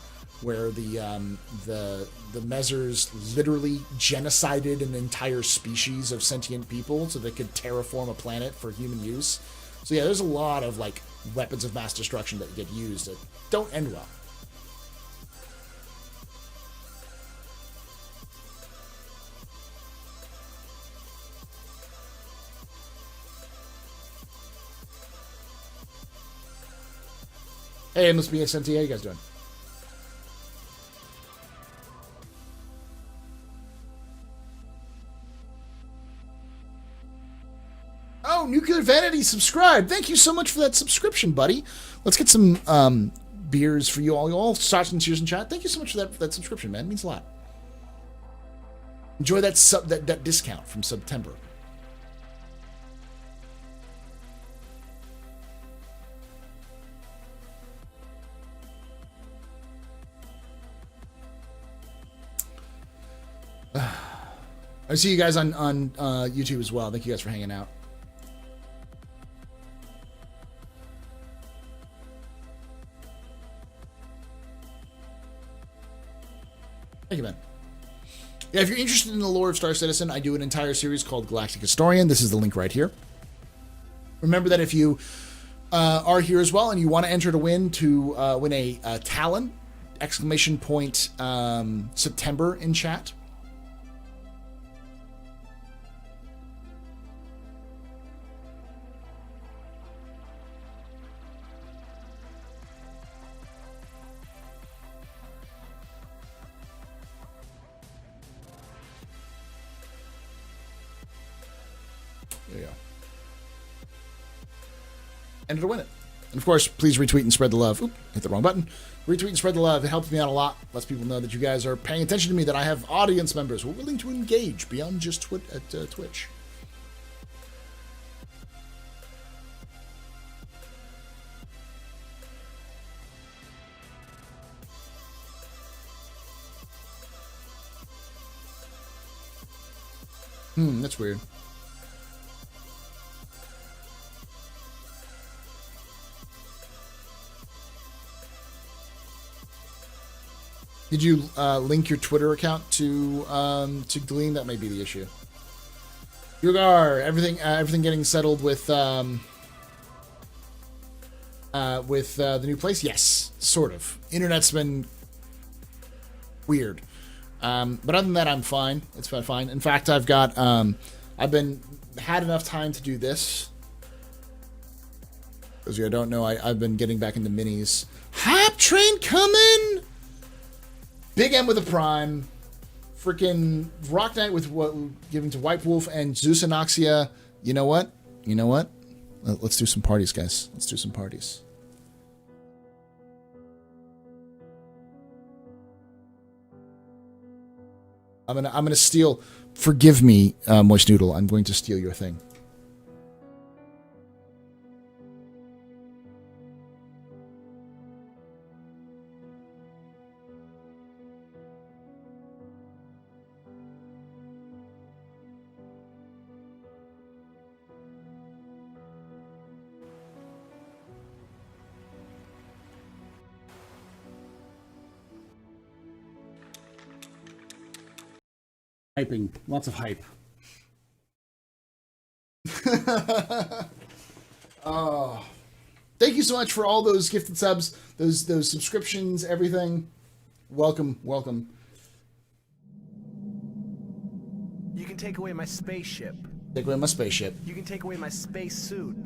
where the Mezzers literally genocided an entire species of sentient people so they could terraform a planet for human use. So yeah, there's a lot of like weapons of mass destruction that get used that don't end well. Hey, it must be SMT. How you guys doing? Oh, Nuclear Vanity subscribed. Thank you so much for that subscription, buddy. Let's get some beers for you all. You all stars and cheers in chat. Thank you so much for that subscription, man. It means a lot. Enjoy that discount from September. I see you guys on YouTube as well. Thank you guys for hanging out. Thank you, man. Yeah, if you're interested in the lore of Star Citizen, I do an entire series called Galactic Historian. This is the link right here. Remember that if you are here as well and you want to enter to win a Talon, ! September in chat. There you go. Enter to win it. And of course, please retweet and spread the love. Oop, hit the wrong button. Retweet and spread the love. It helps me out a lot. Lets people know that you guys are paying attention to me, that I have audience members who are willing to engage beyond just Twitch. That's weird. Did you link your Twitter account to Gleam? That may be the issue. Yugar, everything getting settled with the new place? Yes, sort of. Internet's been weird, but other than that, I'm fine. It's been fine. In fact, I've got had enough time to do this. As you don't know, I've been getting back into minis. Hype train coming. Big M with a prime, freaking Rock Knight with what giving to White Wolf and Zeus Anoxia. You know what? Let's do some parties, guys. Let's do some parties. I'm gonna steal. Forgive me, Moist Noodle. I'm going to steal your thing. Hyping. Lots of hype. Oh. Thank you so much for all those gifted subs, those subscriptions, everything. Welcome, welcome. You can take away my spaceship. Take away my spaceship. You can take away my space suit.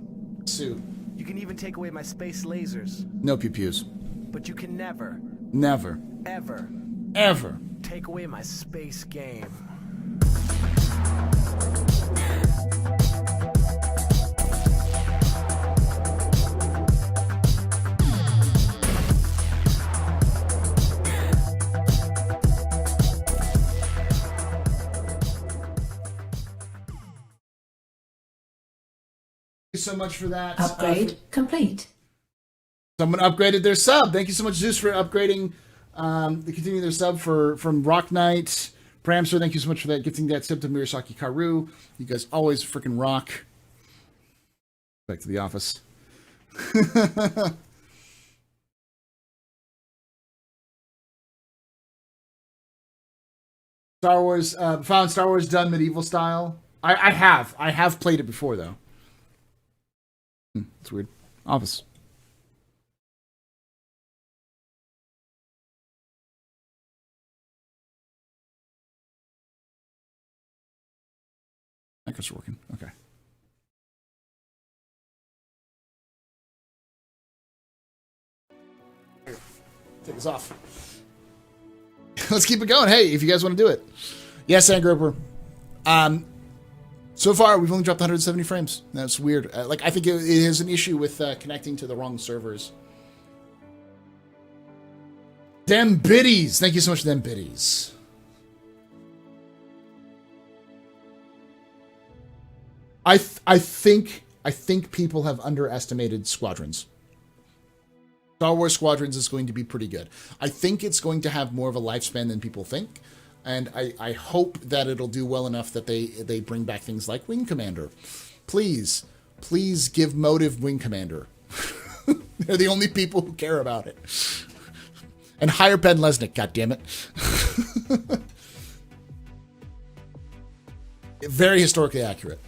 Suit. You can even take away my space lasers. No pew-pews. But you can never, Never. ever Ever. take away my space game. Thank you so much for that. Upgrade complete. Someone upgraded their sub. Thank you so much, Zeus, for upgrading, continuing their sub from Rock Knight. Pramster, thank you so much for that, gifting that sub to Mirasaki Karu. You guys always freaking rock. Back to the office. Star Wars, found Star Wars done medieval style. I have played it before though. It's weird. Office. Micro's working. Okay. Take this off. Let's keep it going. Hey, if you guys want to do it. Yes, Angroper. So far, we've only dropped 170 frames. That's weird. I think it is an issue with connecting to the wrong servers. Dem biddies. Thank you so much, Dem biddies. I think people have underestimated Squadrons. Star Wars Squadrons is going to be pretty good. I think it's going to have more of a lifespan than people think. And I hope that it'll do well enough that they bring back things like Wing Commander. Please give Motive Wing Commander. They're the only people who care about it. And hire Ben Lesnick, goddammit. Very historically accurate.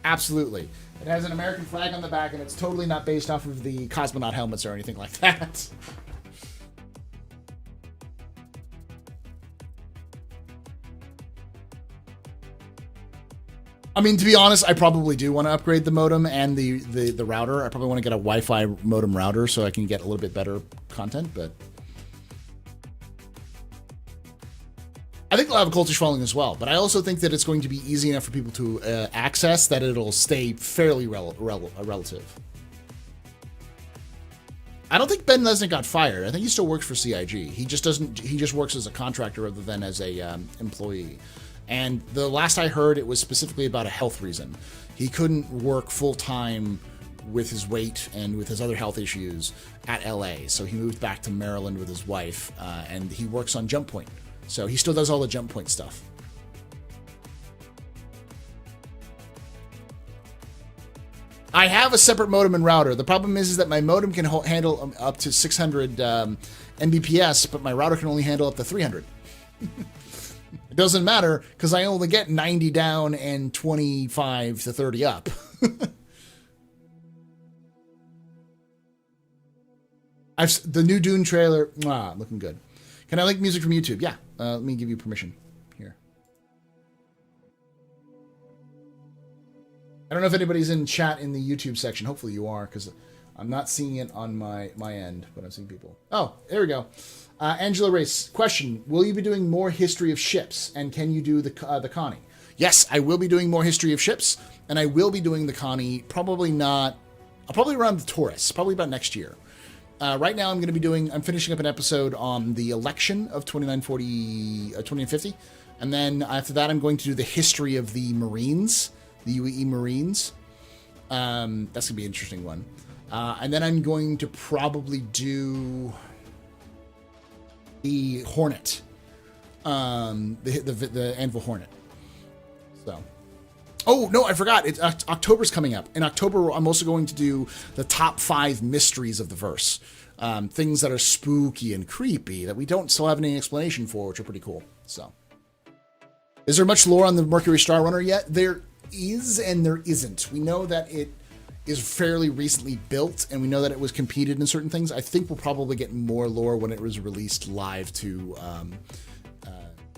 Absolutely. It has an American flag on the back, and it's totally not based off of the cosmonaut helmets or anything like that. I mean, to be honest, I probably do want to upgrade the modem and the router. I probably want to get a Wi-Fi modem router so I can get a little bit better content, but I think it'll have a cultish following as well. But I also think that it's going to be easy enough for people to access that it'll stay fairly relative. I don't think Ben Lesnick got fired. I think he still works for CIG. He just doesn't. He just works as a contractor rather than as a employee. And the last I heard, it was specifically about a health reason. He couldn't work full-time with his weight and with his other health issues at LA. So he moved back to Maryland with his wife, and he works on Jump Point. So he still does all the Jump Point stuff. I have a separate modem and router. The problem is that my modem can handle up to 600 Mbps, but my router can only handle up to 300. It doesn't matter because I only get 90 down and 25 to 30 up. The new Dune trailer, looking good. Can I link music from YouTube? Yeah, let me give you permission here. I don't know if anybody's in chat in the YouTube section. Hopefully you are, because I'm not seeing it on my end, but I'm seeing people. Oh, there we go. Angela Race, question: will you be doing more history of ships, and can you do the Connie? Yes, I will be doing more history of ships, and I will be doing the Connie. Probably not. I'll probably run the Taurus. Probably about next year. Right now, I'm finishing up an episode on the election of 2950, and then after that, I'm going to do the history of the Marines, the UAE Marines. That's gonna be an interesting one. And then I'm going to probably do the Hornet, the Anvil Hornet. So, oh no, I forgot. It's October's coming up. In October, I'm also going to do the top 5 mysteries of the verse, things that are spooky and creepy that we don't still have any explanation for, which are pretty cool. So, Is there much lore on the Mercury Star Runner yet? There is and there isn't. We know that it is fairly recently built, and we know that it was competed in certain things. I think we'll probably get more lore when it was released live to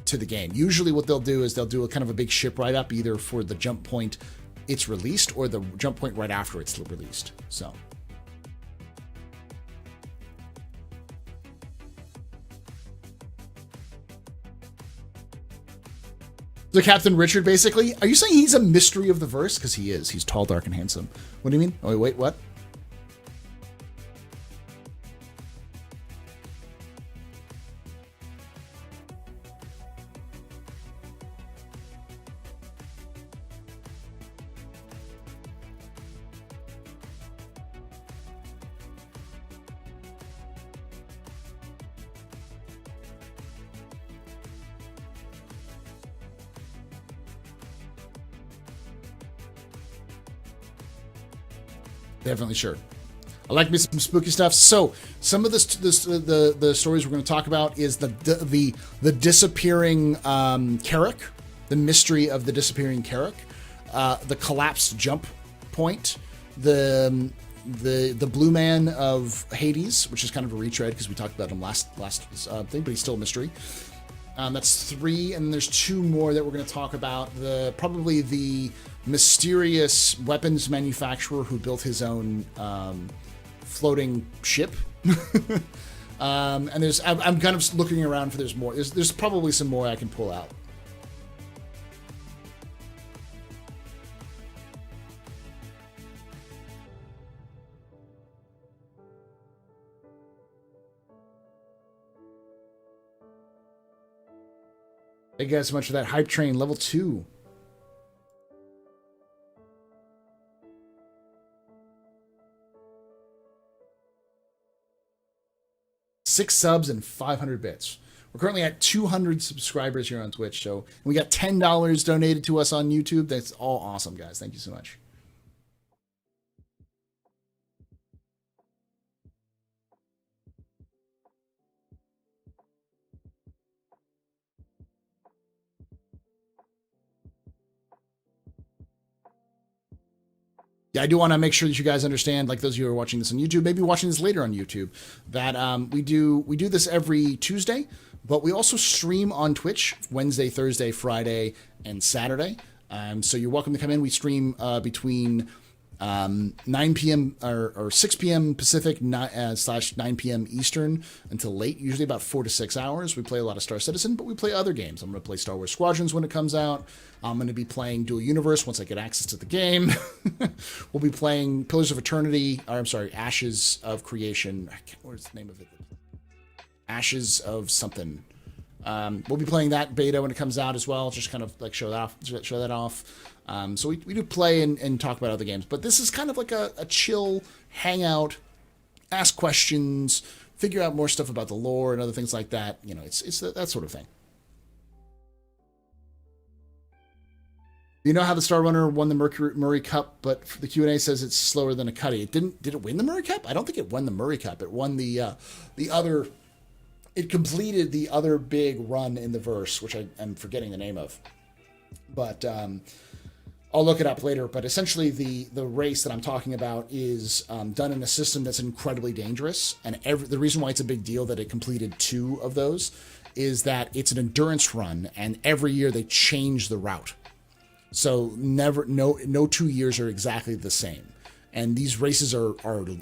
the game. Usually what they'll do is they'll do a kind of a big ship write-up, either for the jump point it's released or the jump point right after it's released. So... So Captain Richard, basically, are you saying he's a mystery of the verse? Because he is. He's tall, dark, and handsome. What do you mean? Oh, wait, what? Definitely sure. I like me some spooky stuff. So some of the stories we're going to talk about is the disappearing Carrack, the mystery of the disappearing Carrack, the collapsed jump point, the Blue Man of Hades, which is kind of a retread because we talked about him last thing, but he's still a mystery. That's 3, and there's 2 more that we're going to talk about. Probably the mysterious weapons manufacturer who built his own floating ship. And I'm kind of looking around for there's more. There's probably some more I can pull out. Thank you guys so much for that hype train. Level 2. Six subs and 500 bits. We're currently at 200 subscribers here on Twitch, so we got $10 donated to us on YouTube. That's all awesome, guys. Thank you so much. Yeah, I do want to make sure that you guys understand, like those of you who are watching this on YouTube, maybe watching this later on YouTube, that we do this every Tuesday, but we also stream on Twitch Wednesday, Thursday, Friday, and Saturday. So you're welcome to come in. We stream between 9 p.m. or 6 p.m. Pacific / 9 p.m. Eastern until late, usually about 4 to 6 hours. We play a lot of Star Citizen, but we play other games. I'm going to play Star Wars Squadrons when it comes out. I'm going to be playing Dual Universe once I get access to the game. We'll be playing Pillars of Eternity, or I'm sorry, Ashes of Creation. What's the name of it? Ashes of something. We'll be playing that beta when it comes out as well. Just kind of like show that off. So we do play and talk about other games, but this is kind of like a chill hangout, ask questions, figure out more stuff about the lore and other things like that. You know, it's that sort of thing. You know how the Star Runner won the Murray Cup, but the Q&A says it's slower than a Cuddy. It didn't. Did it win the Murray Cup? I don't think it won the Murray Cup. It won the other. It completed the other big run in the verse, which I'm forgetting the name of. But I'll look it up later. But essentially, the race that I'm talking about is done in a system that's incredibly dangerous. And the reason why it's a big deal that it completed 2 of those is that it's an endurance run, and every year they change the route. So no 2 years are exactly the same. And these races are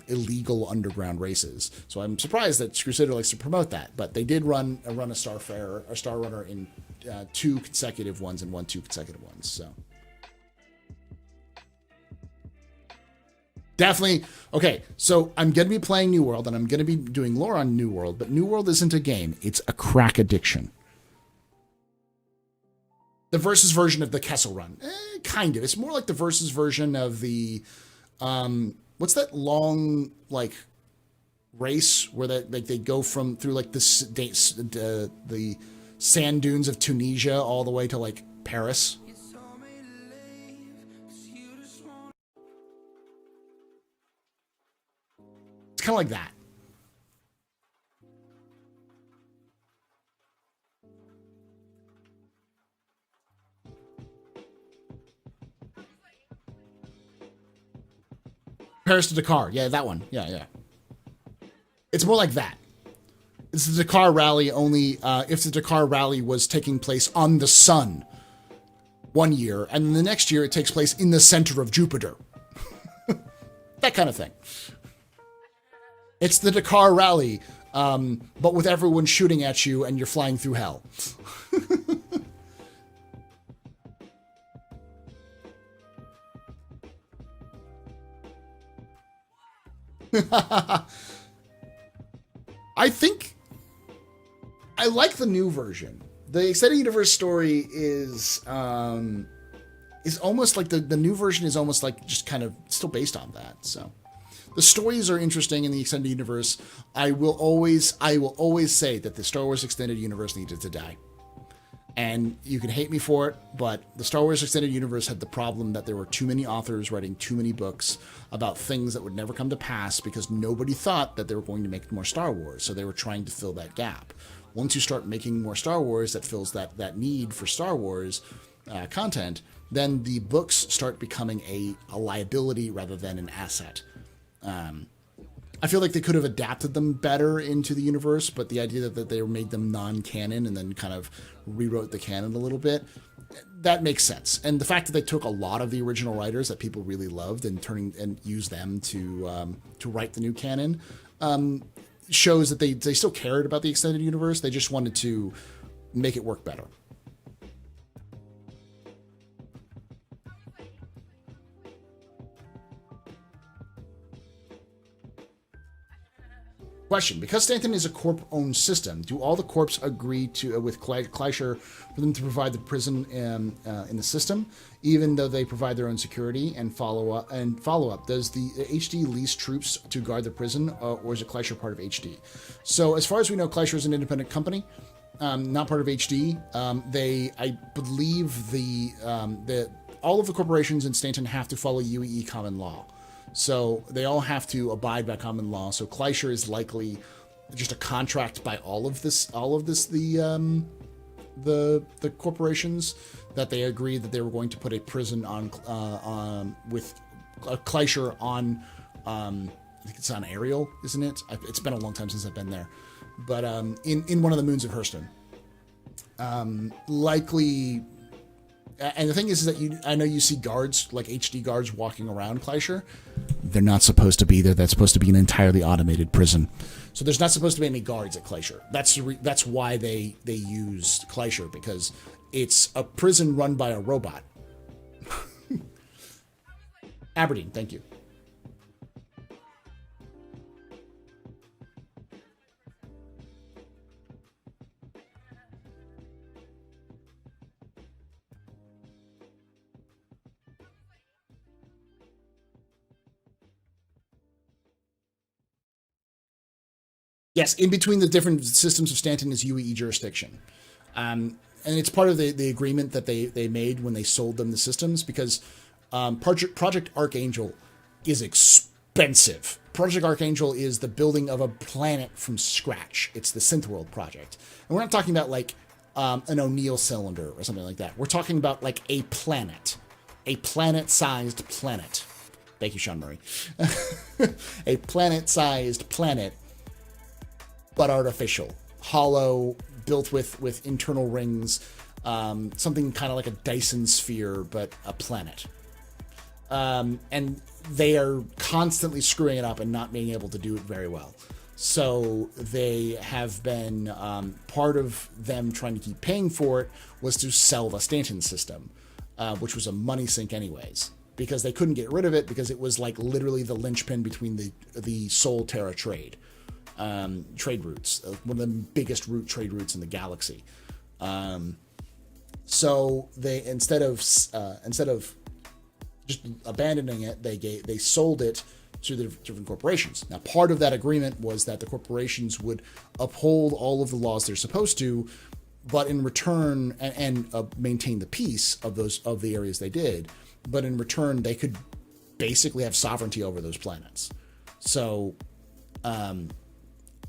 illegal underground races. So I'm surprised that Crusader likes to promote that. But they did run a Star Runner in 2 consecutive ones and 2 consecutive ones. So definitely. Okay, so I'm going to be playing New World, and I'm going to be doing lore on New World. But New World isn't a game. It's a crack addiction. The Versus version of the Kessel Run. Kind of. It's more like the Versus version of the... what's that long, like, race where they go through like the sand dunes of Tunisia all the way to like Paris? It's kind of like that. Paris to Dakar. Yeah, that one. Yeah, yeah. It's more like that. It's the Dakar rally only if the Dakar rally was taking place on the sun one year, and then the next year it takes place in the center of Jupiter. That kind of thing. It's the Dakar rally, but with everyone shooting at you and you're flying through hell. I think I like the new version. The extended universe story is almost like the new version is almost like just kind of still based on that. So the stories are interesting in the extended universe. I will always say that the Star Wars extended universe needed to die. And you can hate me for it, but the Star Wars extended universe had the problem that there were too many authors writing too many books about things that would never come to pass because nobody thought that they were going to make more Star Wars. So they were trying to fill that gap. Once you start making more Star Wars that fills that need for Star Wars content, then the books start becoming a liability rather than an asset. I feel like they could have adapted them better into the universe, but the idea that they made them non-canon and then kind of rewrote the canon a little bit, that makes sense. And the fact that they took a lot of the original writers that people really loved and used them to write the new canon shows that they still cared about the extended universe. They just wanted to make it work better. Question: because Stanton is a corp-owned system, do all the corps agree with Kleischer for them to provide the prison in the system, even though they provide their own security and follow up? Does the HD lease troops to guard the prison, or is it Kleischer part of HD? So, as far as we know, Kleischer is an independent company, not part of HD. I believe all of the corporations in Stanton have to follow UEE common law. So they all have to abide by common law. So Kleischer is likely just a contract by all of this, the corporations, that they agreed that they were going to put a prison on with Kleischer on, I think it's on Ariel, isn't it? It's been a long time since I've been there, but in one of the moons of Hurston, likely. And the thing is that I know you see guards, like HD guards, walking around Kleischer. They're not supposed to be there. That's supposed to be an entirely automated prison. So there's not supposed to be any guards at Kleischer. That's why they used Kleischer, because it's a prison run by a robot. Aberdeen, thank you. Yes, in between the different systems of Stanton is UEE jurisdiction. And it's part of the agreement that they made when they sold them the systems, because Project Archangel is expensive. Project Archangel is the building of a planet from scratch. It's the Synthworld project. And we're not talking about like an O'Neill cylinder or something like that. We're talking about like a planet-sized planet. Thank you, Sean Murray. A planet-sized planet, but artificial, hollow, built with internal rings, something kind of like a Dyson sphere, but a planet. And they are constantly screwing it up and not being able to do it very well. So they have been, part of them trying to keep paying for it was to sell the Stanton system, which was a money sink anyways, because they couldn't get rid of it because it was like literally the linchpin between the Sol-Terra trade. Trade routes, one of the biggest trade routes in the galaxy. So they instead of just abandoning it, they sold it to the different corporations. Now, part of that agreement was that the corporations would uphold all of the laws they're supposed to, but in return, and maintain the peace of the areas they did. But in return, they could basically have sovereignty over those planets. So.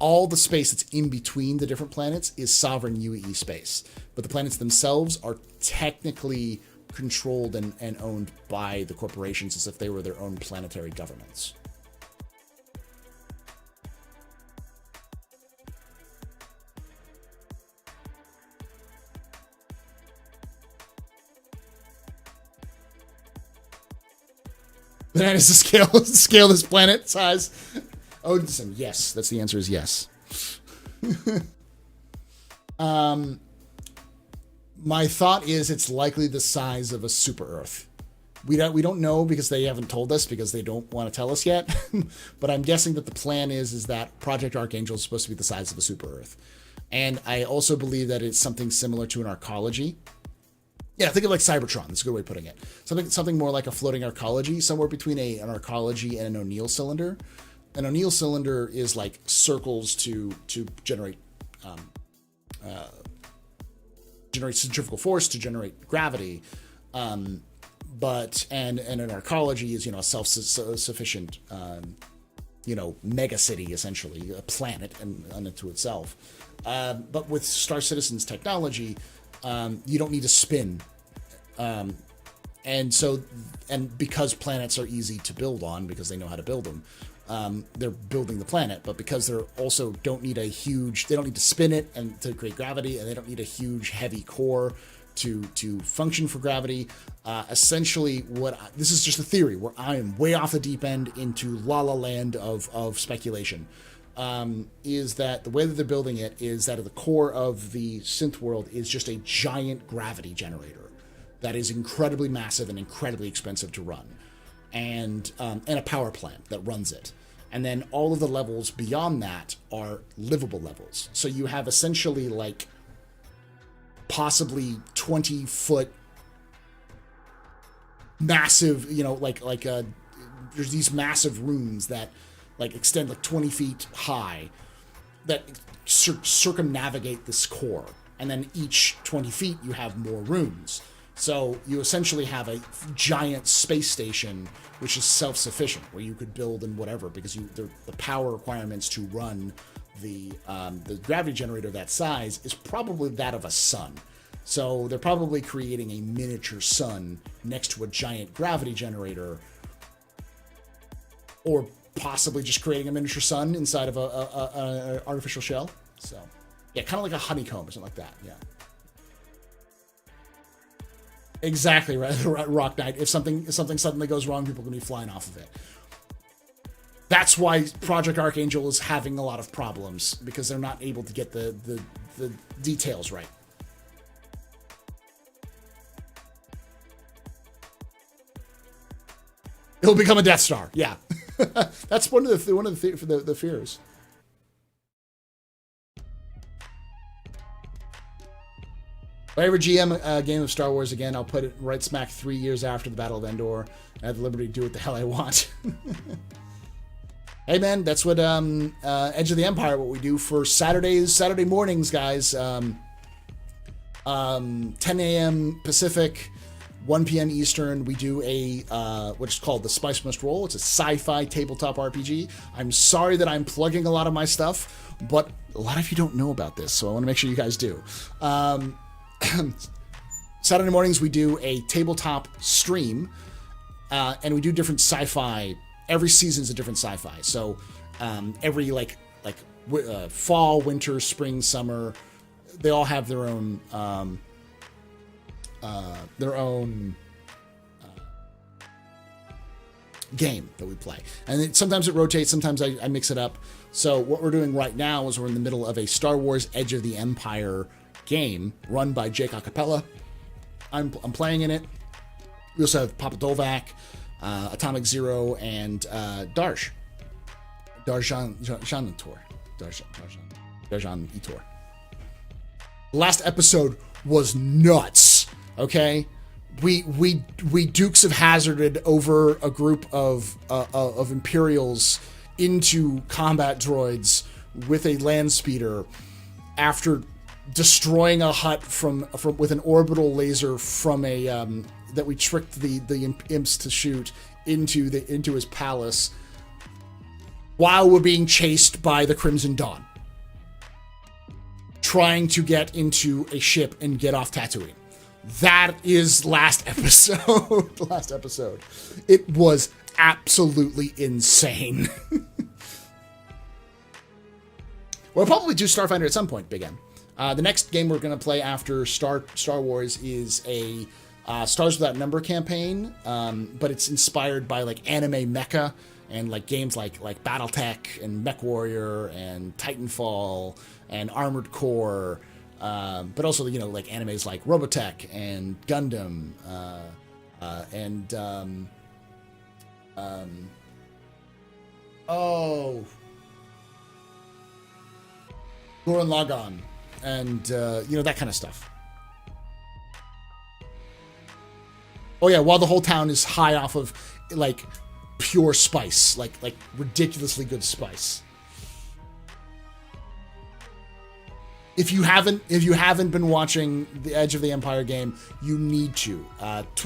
All the space that's in between the different planets is sovereign UEE space. But the planets themselves are technically controlled and owned by the corporations as if they were their own planetary governments. The man is to scale this planet size. Odinson, yes. That's the answer is yes. My thought is it's likely the size of a super Earth. We don't know because they haven't told us because they don't want to tell us yet. But I'm guessing that the plan is that Project Archangel is supposed to be the size of a super Earth. And I also believe that it's something similar to an arcology. Yeah, think of like Cybertron. That's a good way of putting it. Something more like a floating arcology, somewhere between an arcology and an O'Neill cylinder. An O'Neill cylinder is like circles to generate centrifugal force, to generate gravity. But an arcology is, a self-sufficient, mega city, essentially, a planet unto itself. But with Star Citizen's technology, you don't need to spin. And because planets are easy to build on, because they know how to build them, they're building the planet. But because they're also they don't need to spin it and to create gravity, and they don't need a huge heavy core to function for gravity. Essentially, this is just a theory where I am way off the deep end into la la land of speculation. Is that the way that they're building it is that at the core of the synth world is just a giant gravity generator that is incredibly massive and incredibly expensive to run, and a power plant that runs it. And then all of the levels beyond that are livable levels. So you have essentially like possibly 20-foot massive, there's these massive rooms that like extend like 20 feet high that circumnavigate this core. And then each 20 feet you have more rooms. So you essentially have a giant space station which is self-sufficient, where you could build and whatever, because the power requirements to run the gravity generator of that size is probably that of a sun. So they're probably creating a miniature sun next to a giant gravity generator, or possibly just creating a miniature sun inside of a artificial shell. So yeah, kind of like a honeycomb or something like that. Yeah. Exactly right, Rock Knight. If something suddenly goes wrong, people are going to be flying off of it. That's why Project Archangel is having a lot of problems, because they're not able to get the details right. It'll become a Death Star. Yeah, that's one of the fears. If I ever GM a game of Star Wars again, I'll put it right smack 3 years after the Battle of Endor, and I have the liberty to do what the hell I want. Hey man, that's what Edge of the Empire, what we do for Saturday mornings, guys. 10 a.m. Pacific, 1 p.m. Eastern. We do what's called the Spice Must Roll. It's a sci-fi tabletop RPG. I'm sorry that I'm plugging a lot of my stuff, but a lot of you don't know about this, so I want to make sure you guys do. Saturday mornings we do a tabletop stream, and we do different sci-fi. Every season's a different sci-fi. So every fall, winter, spring, summer, they all have their own game that we play. And sometimes it rotates, sometimes I mix it up. So what we're doing right now is we're in the middle of a Star Wars Edge of the Empire game run by Jake Acapella. I'm playing in it. We also have Papa Dolvac, Atomic Zero, and Darjan Etor. Last episode was nuts. Okay, we Dukes of Hazzarded over a group of Imperials into combat droids with a land speeder after destroying a hut from with an orbital laser from a that we tricked the imps to shoot into his palace, while we're being chased by the Crimson Dawn, trying to get into a ship and get off Tatooine. That is last episode. Last episode. It was absolutely insane. We'll probably do Starfinder at some point, Big M. The next game we're going to play after Star Wars is a Stars Without Number campaign, but it's inspired by like anime mecha and like games like BattleTech and MechWarrior and Titanfall and Armored Core, but also like animes like Robotech and Gundam and Gurren Lagann and that kind of stuff. Oh yeah, while the whole town is high off of like pure spice, like ridiculously good spice. If you haven't been watching the Edge of the Empire game, you need to.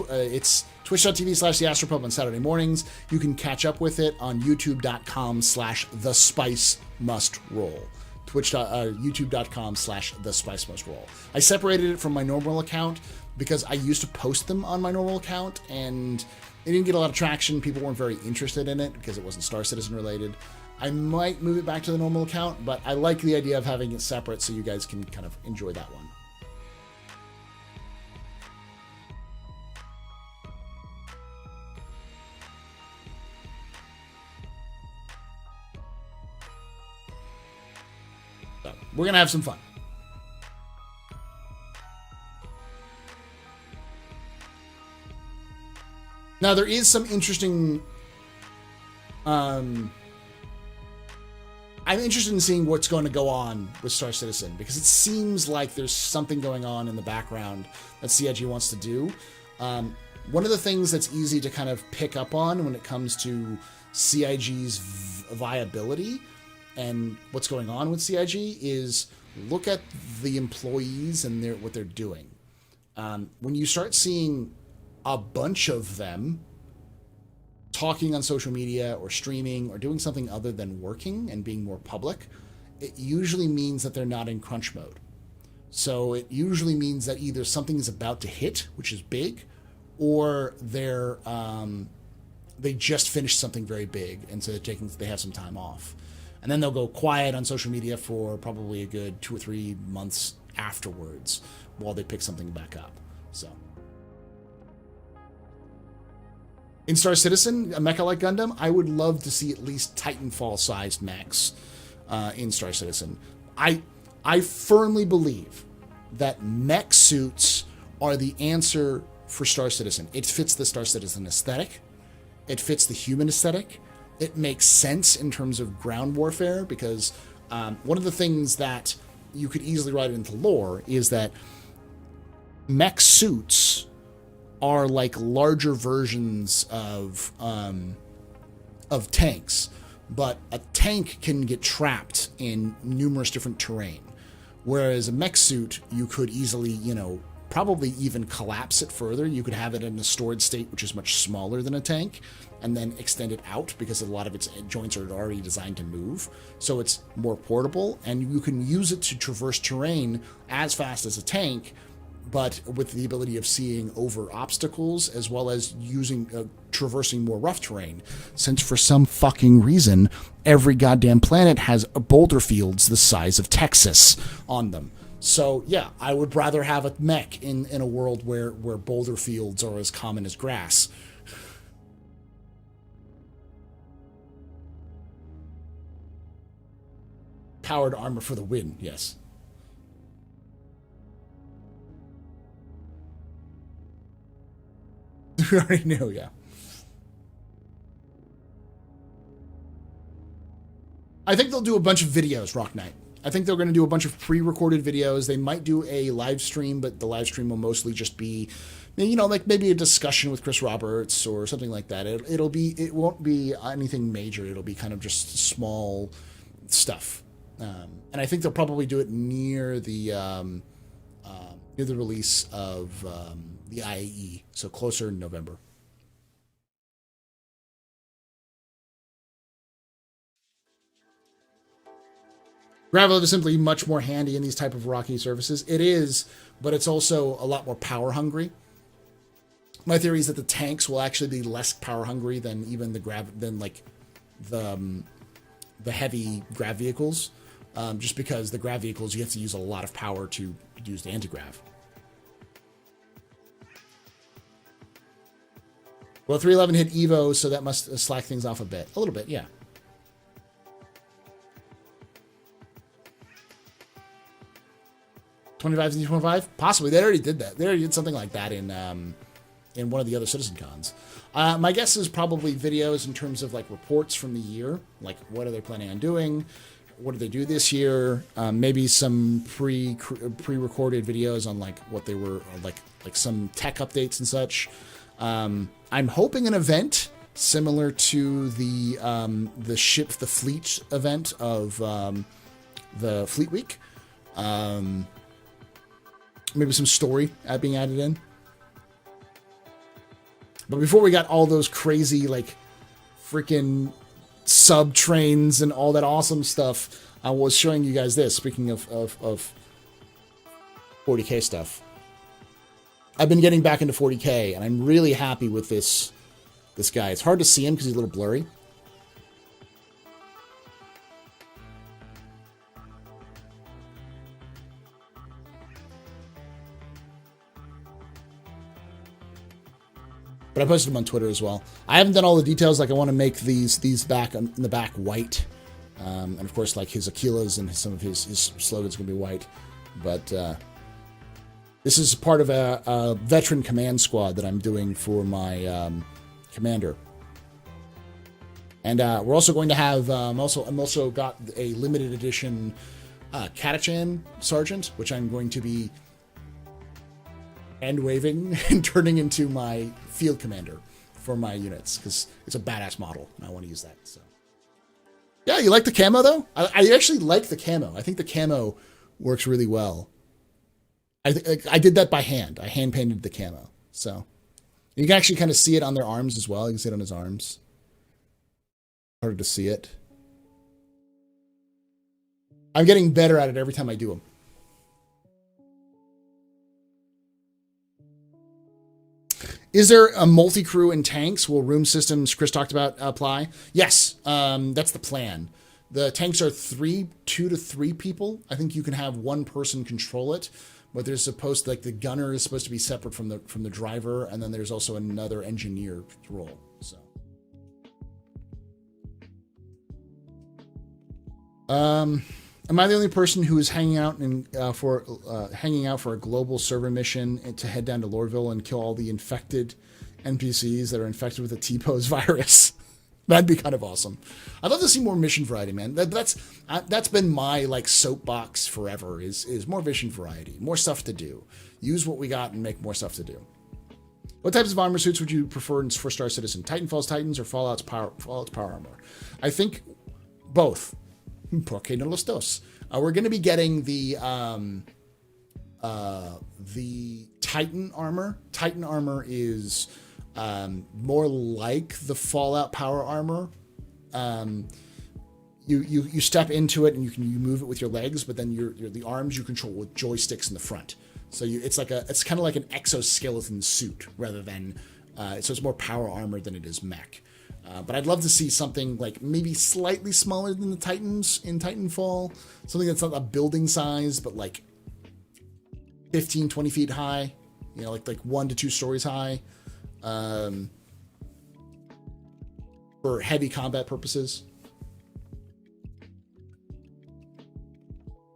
It's twitch.tv/theastropub on Saturday mornings. You can catch up with it on youtube.com/thespicemustroll. youtube.com/thespicemustroll. I separated it from my normal account because I used to post them on my normal account, and it didn't get a lot of traction. People weren't very interested in it because it wasn't Star Citizen related. I might move it back to the normal account, but I like the idea of having it separate so you guys can kind of enjoy that one. So, we're going to have some fun. Now, there is some interesting... I'm interested in seeing what's going to go on with Star Citizen, because it seems like there's something going on in the background that CIG wants to do. One of the things that's easy to kind of pick up on when it comes to CIG's viability and what's going on with CIG is look at the employees and what they're doing. When you start seeing a bunch of them talking on social media or streaming or doing something other than working and being more public, it usually means that they're not in crunch mode. So it usually means that either something is about to hit, which is big, or they just finished something very big, and so they have some time off. And then they'll go quiet on social media for probably a good 2 or 3 months afterwards while they pick something back up. So in Star Citizen, a mecha like Gundam, I would love to see at least Titanfall-sized mechs in Star Citizen. I firmly believe that mech suits are the answer for Star Citizen. It fits the Star Citizen aesthetic. It fits the human aesthetic. It makes sense in terms of ground warfare, because one of the things that you could easily write into lore is that mech suits are like larger versions of tanks, but a tank can get trapped in numerous different terrain, whereas a mech suit, you could easily, probably even collapse it further. You could have it in a stored state which is much smaller than a tank, and then extend it out because a lot of its joints are already designed to move, so it's more portable, and you can use it to traverse terrain as fast as a tank, but with the ability of seeing over obstacles, as well as traversing more rough terrain, since for some fucking reason every goddamn planet has boulder fields the size of Texas on them. So yeah, I would rather have a mech in a world where boulder fields are as common as grass. Powered armor for the win, yes. We already knew, yeah. I think they'll do a bunch of videos, Rock Knight. I think they're going to do a bunch of pre-recorded videos. They might do a live stream, but the live stream will mostly just be, like maybe a discussion with Chris Roberts or something like that. It won't be anything major. It'll be kind of just small stuff. And I think they'll probably do it near the release of the IAE, so closer in November. Gravel is simply much more handy in these type of rocky surfaces. It is, but it's also a lot more power hungry. My theory is that the tanks will actually be less power hungry than even the heavy grav vehicles, just because the grav vehicles you have to use a lot of power to use the anti-grav. Well, 311 hit Evo, so that must slack things off a bit. A little bit, yeah. $25, possibly. They already did that. They already did something like that in one of the other Citizen Cons. My guess is probably videos in terms of like reports from the year, like what are they planning on doing, what did they do this year, maybe some pre-recorded videos on like what they were like some tech updates and such. I'm hoping an event similar to the Ship the Fleet event of the Fleet Week. Maybe some story being added in. But before we got all those crazy, like, freaking sub trains and all that awesome stuff, I was showing you guys this, speaking of 40K stuff. I've been getting back into 40K, and I'm really happy with this guy. It's hard to see him because he's a little blurry. But I posted them on Twitter as well. I haven't done all the details. Like, I want to make these back in the back white, and of course, like his Aquilas and some of his slogans are gonna be white. But this is part of a veteran command squad that I'm doing for my commander, and we're also going to have. I'm also got a limited edition Catachan Sergeant, which I'm going to be hand waving and turning into my field commander for my units because it's a badass model and I want to use that. So yeah, you like the camo though? I actually like the camo. I think the camo works really well. I did that by hand. I hand painted the camo, so you can actually kind of see it on their arms as well. You can see it on his arms. Harder to see it. I'm getting better at it every time I do them. Is there a multi-crew in tanks? Will room systems Chris talked about apply? Yes, that's the plan. The tanks are 2 to 3 people. I think you can have one person control it, but there's supposed like the gunner is supposed to be separate from the driver, and then there's also another engineer role. So, am I the only person who is hanging out for a global server mission to head down to Lordville and kill all the infected NPCs that are infected with the T-pose virus? That'd be kind of awesome. I'd love to see more mission variety, man. That's been my like soapbox forever. Is more mission variety, more stuff to do. Use what we got and make more stuff to do. What types of armor suits would you prefer for Star Citizen? Titanfall's Titans or Fallout's power armor? I think both. Porque no los dos. We're going to be getting the Titan armor. Titan armor is more like the Fallout power armor. You step into it and you move it with your legs, but then the arms you control with joysticks in the front. So it's kind of like an exoskeleton suit rather than so it's more power armor than it is mech. But I'd love to see something like maybe slightly smaller than the Titans in Titanfall. Something that's not a building size, but like 15, 20 feet high. You know, like 1 to 2 stories high. For heavy combat purposes.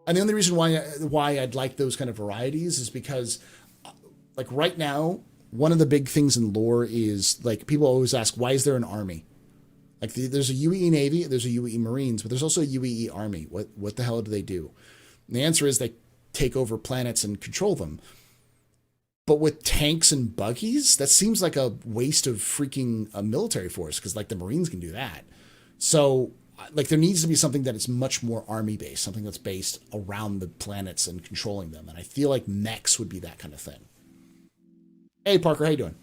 And the only reason why I'd like those kind of varieties is because, like right now, one of the big things in lore is, like, people always ask, why is there an army? Like, there's a UEE Navy, there's a UEE Marines, but there's also a UEE Army. What the hell do they do? And the answer is they take over planets and control them. But with tanks and buggies, that seems like a waste of freaking a military force, because, like, the Marines can do that. So, like, there needs to be something that is much more army-based, something that's based around the planets and controlling them. And I feel like mechs would be that kind of thing. Hey, Parker, how you doing?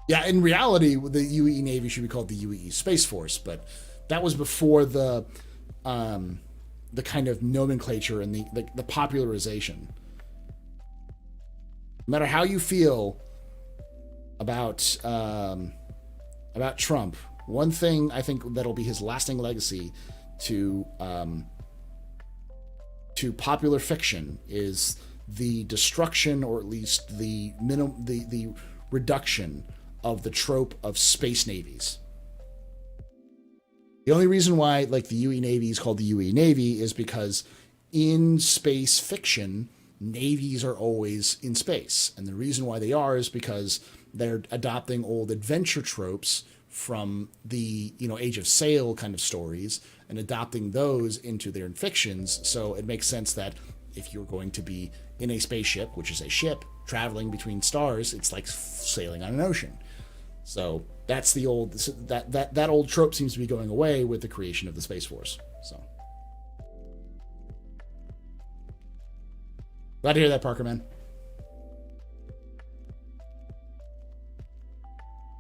Yeah, in reality, the UEE Navy should be called the UEE Space Force, but that was before the kind of nomenclature and the popularization. No matter how you feel about Trump, one thing I think that'll be his lasting legacy to to popular fiction is the destruction, or at least the reduction of the trope of space navies. The only reason why like the UE Navy is called the UE Navy is because in space fiction, navies are always in space. And the reason why they are is because they're adopting old adventure tropes from the, Age of Sail kind of stories and adopting those into their fictions. So it makes sense that if you're going to be in a spaceship, which is a ship traveling between stars, it's like sailing on an ocean. So that's the old that old trope seems to be going away with the creation of the Space Force. So glad to hear that, Parker, man.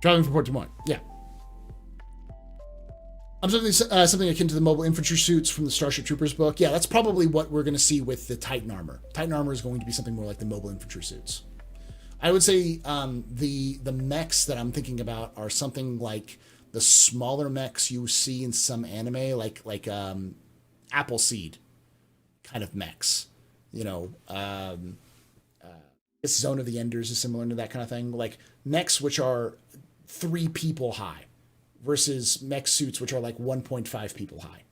Traveling from port to point, yeah. Something akin to the mobile infantry suits from the Starship Troopers book. Yeah, that's probably what we're going to see with the Titan armor. Titan armor is going to be something more like the mobile infantry suits. I would say the mechs that I'm thinking about are something like the smaller mechs you see in some anime, like Appleseed kind of mechs. This Zone of the Enders is similar to that kind of thing. Like mechs which are 3 people high versus mech suits which are like 1.5 people high.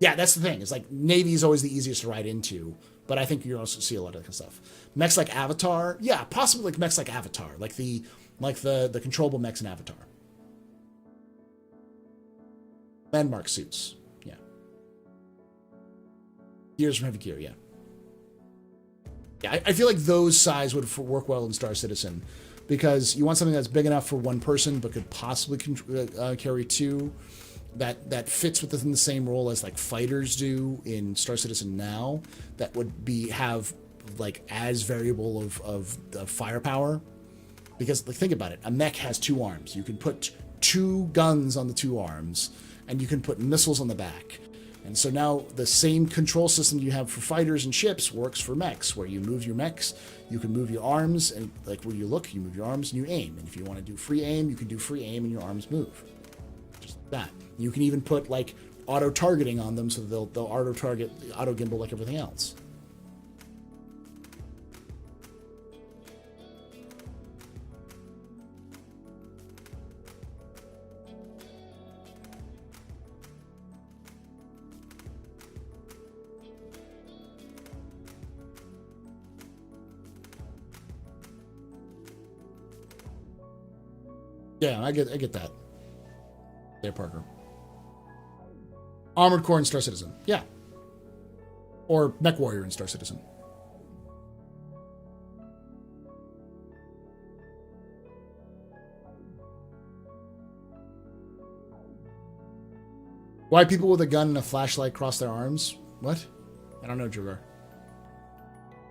Yeah, that's the thing. It's like Navy is always the easiest to ride into, but I think you'll also see a lot of that kind of stuff. Mechs like Avatar, yeah, possibly like mechs like Avatar, like the controllable mechs in Avatar. Landmark suits, yeah. Gears from Heavy Gear, yeah. Yeah, I feel like those size would work well in Star Citizen, because you want something that's big enough for one person but could possibly carry 2. That fits within the same role as like fighters do in Star Citizen now. That would have like as variable of firepower, because like think about it, a mech has 2 arms. You can put 2 guns on the 2 arms, and you can put missiles on the back. And so now the same control system you have for fighters and ships works for mechs, where you move your mechs, you can move your arms, and like where you look, you move your arms and you aim. And if you want to do free aim, you can do free aim and your arms move. Just like that. You can even put like auto targeting on them, so they'll auto target, auto gimbal like everything else. Yeah, I get that. There, Parker. Armored Core in Star Citizen. Yeah. Or Mech Warrior in Star Citizen. Why people with a gun and a flashlight cross their arms? What? I don't know, Jugar.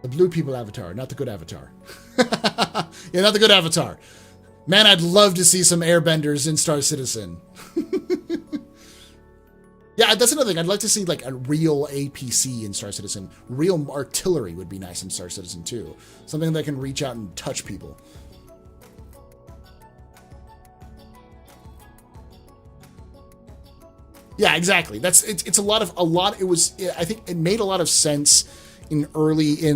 The blue people avatar, not the good avatar. Yeah, not the good avatar. Man, I'd love to see some airbenders in Star Citizen. Yeah, that's another thing. I'd like to see like a real APC in Star Citizen. Real artillery would be nice in Star Citizen too. Something that can reach out and touch people. Yeah, exactly. It's a lot. It was, I think it made a lot of sense in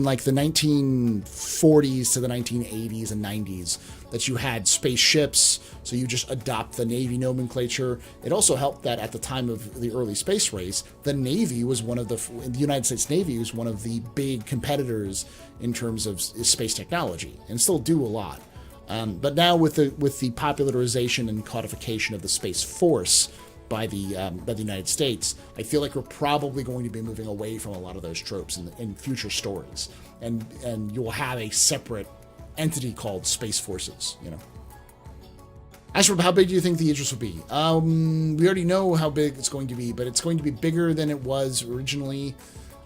like the 1940s to the 1980s and 90s that you had spaceships, so you just adopt the Navy nomenclature. It also helped that at the time of the early space race, the Navy was the United States Navy was one of the big competitors in terms of space technology, and still do a lot. But now with the popularization and codification of the Space Force by the United States, I feel like we're probably going to be moving away from a lot of those tropes in future stories, and you will have a separate entity called Space Forces. As for how big do you think the Aegis will be? We already know how big it's going to be, but it's going to be bigger than it was originally.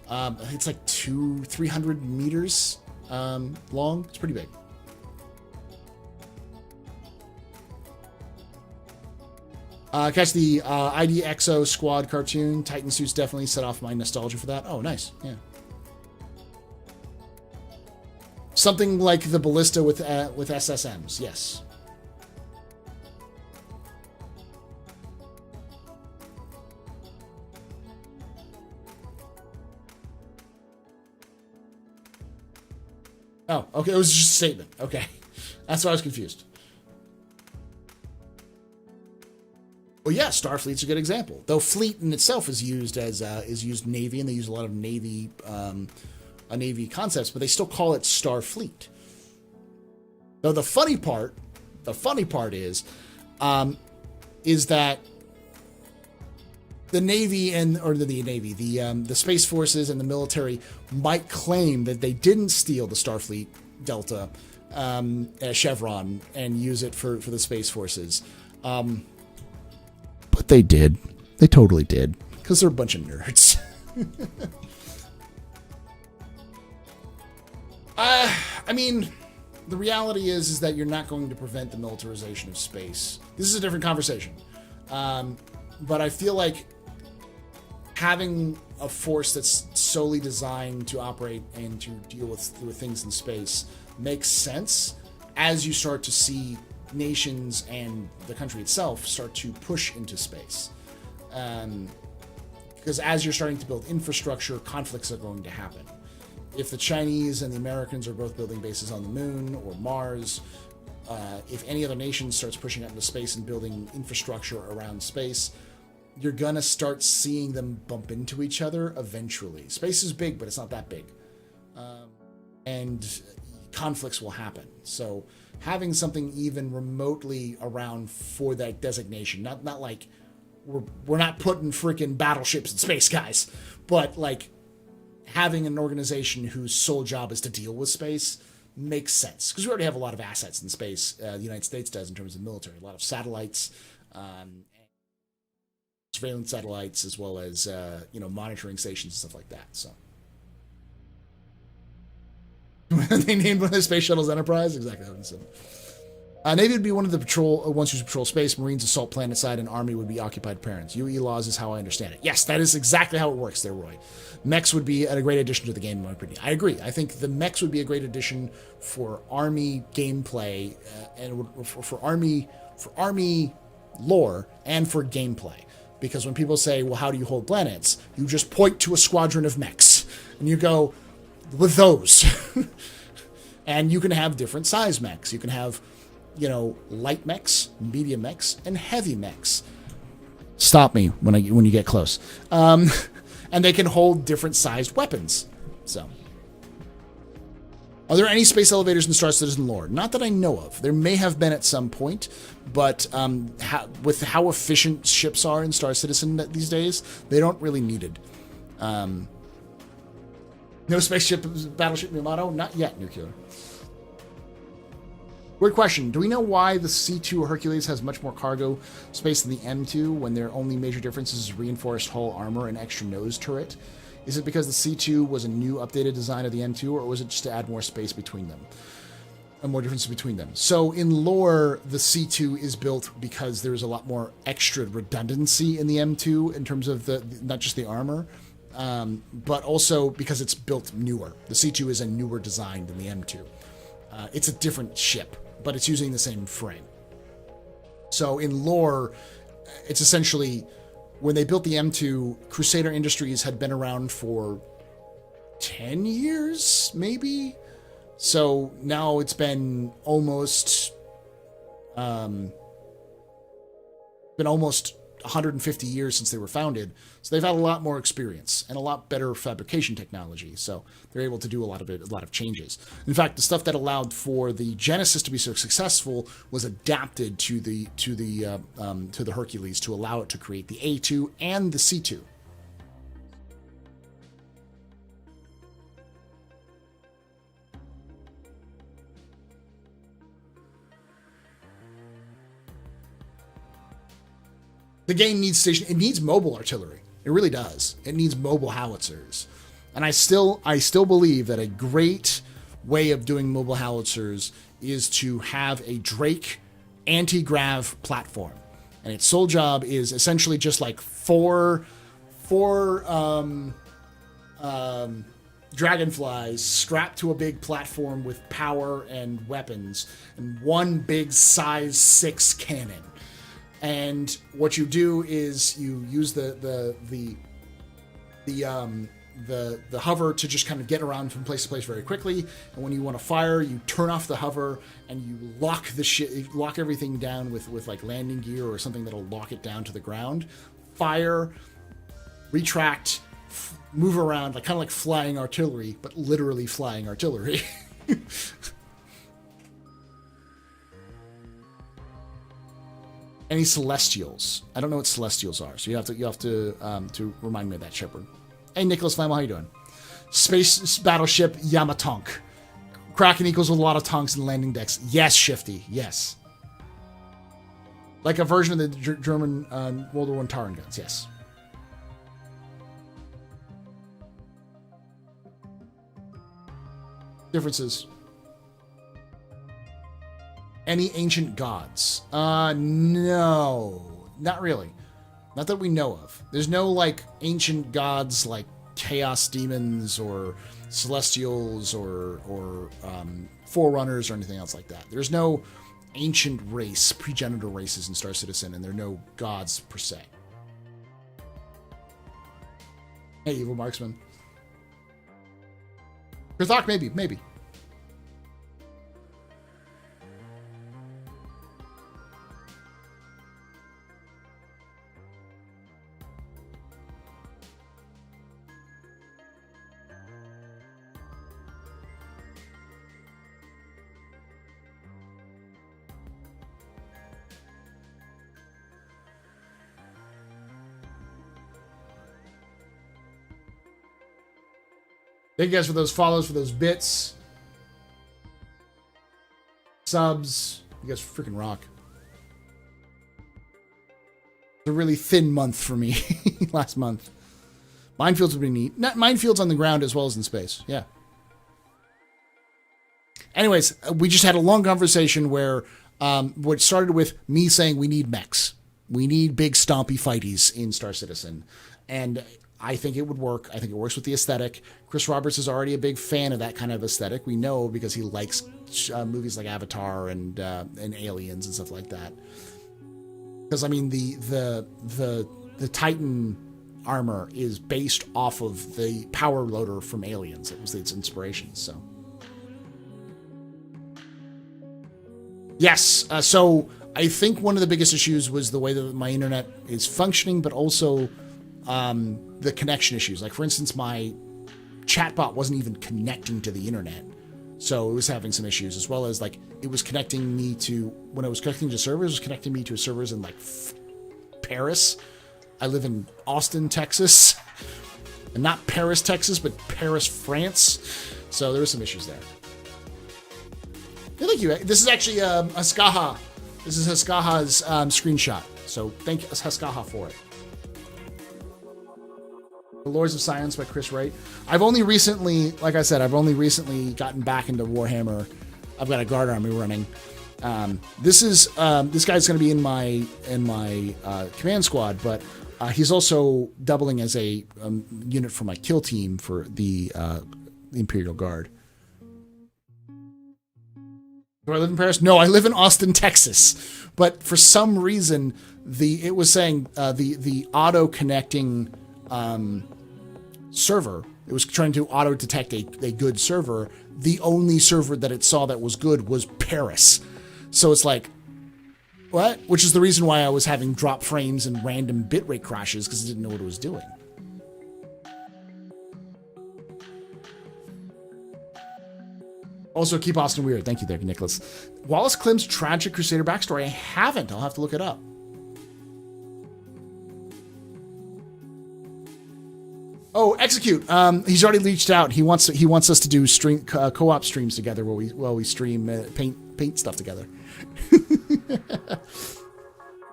It's like 300 meters long. It's pretty big. Catch the IDXO Squad cartoon. Titan suits definitely set off my nostalgia for that. Oh, nice. Yeah. Something like the ballista with SSMs. Yes. Oh, okay. It was just a statement. Okay. That's why I was confused. Well, yeah, Starfleet's a good example. Though fleet in itself is used as Navy, and they use a lot of Navy concepts, but they still call it Starfleet. Though the funny part is that the Navy the Space Forces and the military might claim that they didn't steal the Starfleet Delta chevron and use it for the Space Forces. But they did. They totally did. Because they're a bunch of nerds. I mean, the reality is that you're not going to prevent the militarization of space. This is a different conversation. But I feel like having a force that's solely designed to operate and to deal with things in space makes sense as you start to see nations and the country itself start to push into space. Because as you're starting to build infrastructure, conflicts are going to happen. If the Chinese and the Americans are both building bases on the moon or Mars, if any other nation starts pushing out into space and building infrastructure around space, you're gonna start seeing them bump into each other eventually. Space is big, but it's not that big. And conflicts will happen. So having something even remotely around for that designation, not like we're not putting freaking battleships in space, guys, but like having an organization whose sole job is to deal with space makes sense, because we already have a lot of assets in space. The United States does in terms of military, a lot of satellites, surveillance satellites, as well as monitoring stations and stuff like that. So they named one of the space shuttles Enterprise. Exactly what I said. Navy would be one of the ones who patrol space. Marines assault planet side, and Army would be occupied parents. UE laws is how I understand it. Yes, that is exactly how it works there, Roy. Mechs would be a great addition to the game, in my opinion. I agree. I think the mechs would be a great addition for Army gameplay, and for Army lore and for gameplay. Because when people say, well, how do you hold planets? You just point to a squadron of mechs, and you go, with those. And you can have different size mechs. You can have, light mechs, medium mechs, and heavy mechs. Stop me when you get close. And they can hold different sized weapons. So, are there any space elevators in Star Citizen lore? Not that I know of. There may have been at some point, but with how efficient ships are in Star Citizen these days, they don't really need it. No spaceship, battleship Yamato? Not yet, Nuclear. Weird question. Do we know why the C2 Hercules has much more cargo space than the M2 when their only major difference is reinforced hull armor and extra nose turret? Is it because the C2 was a new updated design of the M2, or was it just to add more space between them? And more differences between them. So in lore, the C2 is built because there's a lot more extra redundancy in the M2 in terms of not just the armor, but also because it's built newer. The C2 is a newer design than the M2. It's a different ship, but it's using the same frame. So in lore, it's essentially, when they built the M2, Crusader Industries had been around for 10 years, maybe? So now it's been almost 150 years since they were founded. So they've had a lot more experience and a lot better fabrication technology. So they're able to do a lot of changes. In fact, the stuff that allowed for the Genesis to be so successful was adapted to the Hercules to allow it to create the A2 and the C2. The game needs mobile artillery. It really does. It needs mobile howitzers. And I still believe that a great way of doing mobile howitzers is to have a Drake anti-grav platform. And its sole job is essentially just like four dragonflies strapped to a big platform with power and weapons, and one big size 6 cannon. And what you do is you use the the hover to just kind of get around from place to place very quickly. And when you want to fire, you turn off the hover and you lock everything down with like landing gear or something that'll lock it down to the ground. Fire, retract, move around, like kind of like flying artillery, but literally flying artillery. Any celestials? I don't know what celestials are, so you have to remind me of that, Shepard. Hey, Nicholas Flamel, how you doing? Space battleship Yamatonk. Kraken equals with a lot of tonks and landing decks. Yes, Shifty. Yes. Like a version of the German World War I Taran guns. Yes. Differences. Any ancient gods? No. Not really. Not that we know of. There's no, like, ancient gods like chaos demons or celestials or forerunners or anything else like that. There's no ancient race, progenitor races in Star Citizen, and there are no gods per se. Hey, Evil Marksman. Krithok, maybe. Thank you guys for those follows, for those bits. Subs. You guys freaking rock. It's a really thin month for me last month. Minefields would be neat. Not minefields on the ground as well as in space. Yeah. Anyways, we just had a long conversation where what started with me saying we need mechs. We need big stompy fighties in Star Citizen. And I think it would work. I think it works with the aesthetic. Chris Roberts is already a big fan of that kind of aesthetic. We know because he likes movies like Avatar and Aliens and stuff like that. Because I mean, the Titan armor is based off of the power loader from Aliens. It was its inspiration. So yes. So I think one of the biggest issues was the way that my internet is functioning, but also the connection issues. Like, for instance, my chatbot wasn't even connecting to the internet. So it was having some issues, as well as, like, it was connecting me to, when I was connecting to servers, it was connecting me to servers in, like, Paris. I live in Austin, Texas. And not Paris, Texas, but Paris, France. So there were some issues there. Hey, thank you. This is actually Haskaha. This is Haskaha's screenshot. So thank you, Haskaha, for it. The Lords of Science by Chris Wright. I've only recently, like I said, gotten back into Warhammer. I've got a guard army running. This guy's going to be in my command squad, but he's also doubling as a unit for my kill team for the Imperial Guard. Do I live in Paris? No, I live in Austin, Texas. But for some reason, it was saying the auto connecting server. It was trying to auto detect a good server. The only server that it saw that was good was Paris. So it's like, what? Which is the reason why I was having drop frames and random bitrate crashes, because I didn't know what it was doing. Also, keep Austin weird. Thank you there, Nicholas. Wallace Klim's tragic Crusader backstory. I haven't. I'll have to look it up. Oh, Execute. He's already reached out. He wants us to do co-op streams together while we stream paint stuff together.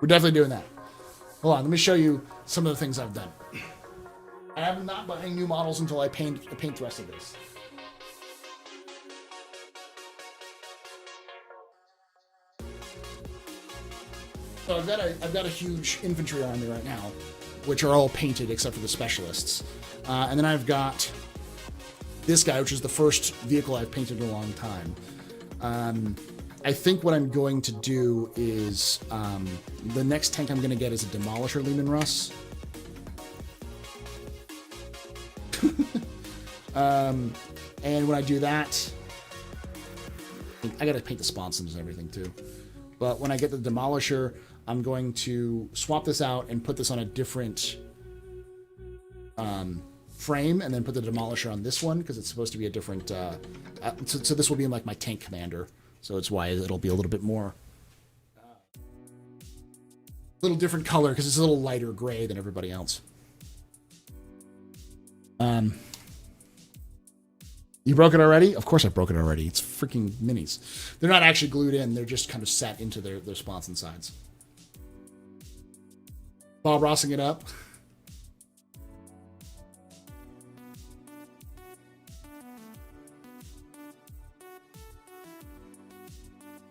We're definitely doing that. Hold on, let me show you some of the things I've done. I am not buying new models until I paint the rest of this. So I've got a huge infantry army right now, which are all painted except for the specialists. And then I've got this guy, which is the first vehicle I've painted in a long time. I think what I'm going to do is the next tank I'm going to get is a Demolisher Lehman Russ. And when I do that, I gotta paint the sponsons and everything too. But when I get the Demolisher, I'm going to swap this out and put this on a different frame, and then put the Demolisher on this one because it's supposed to be a different. So this will be in like my tank commander. So it's why it'll be a little bit more, little different color because it's a little lighter gray than everybody else. You broke it already? Of course I broke it already. It's freaking minis. They're not actually glued in. They're just kind of set into their sponson sides. Bob Rossing it up.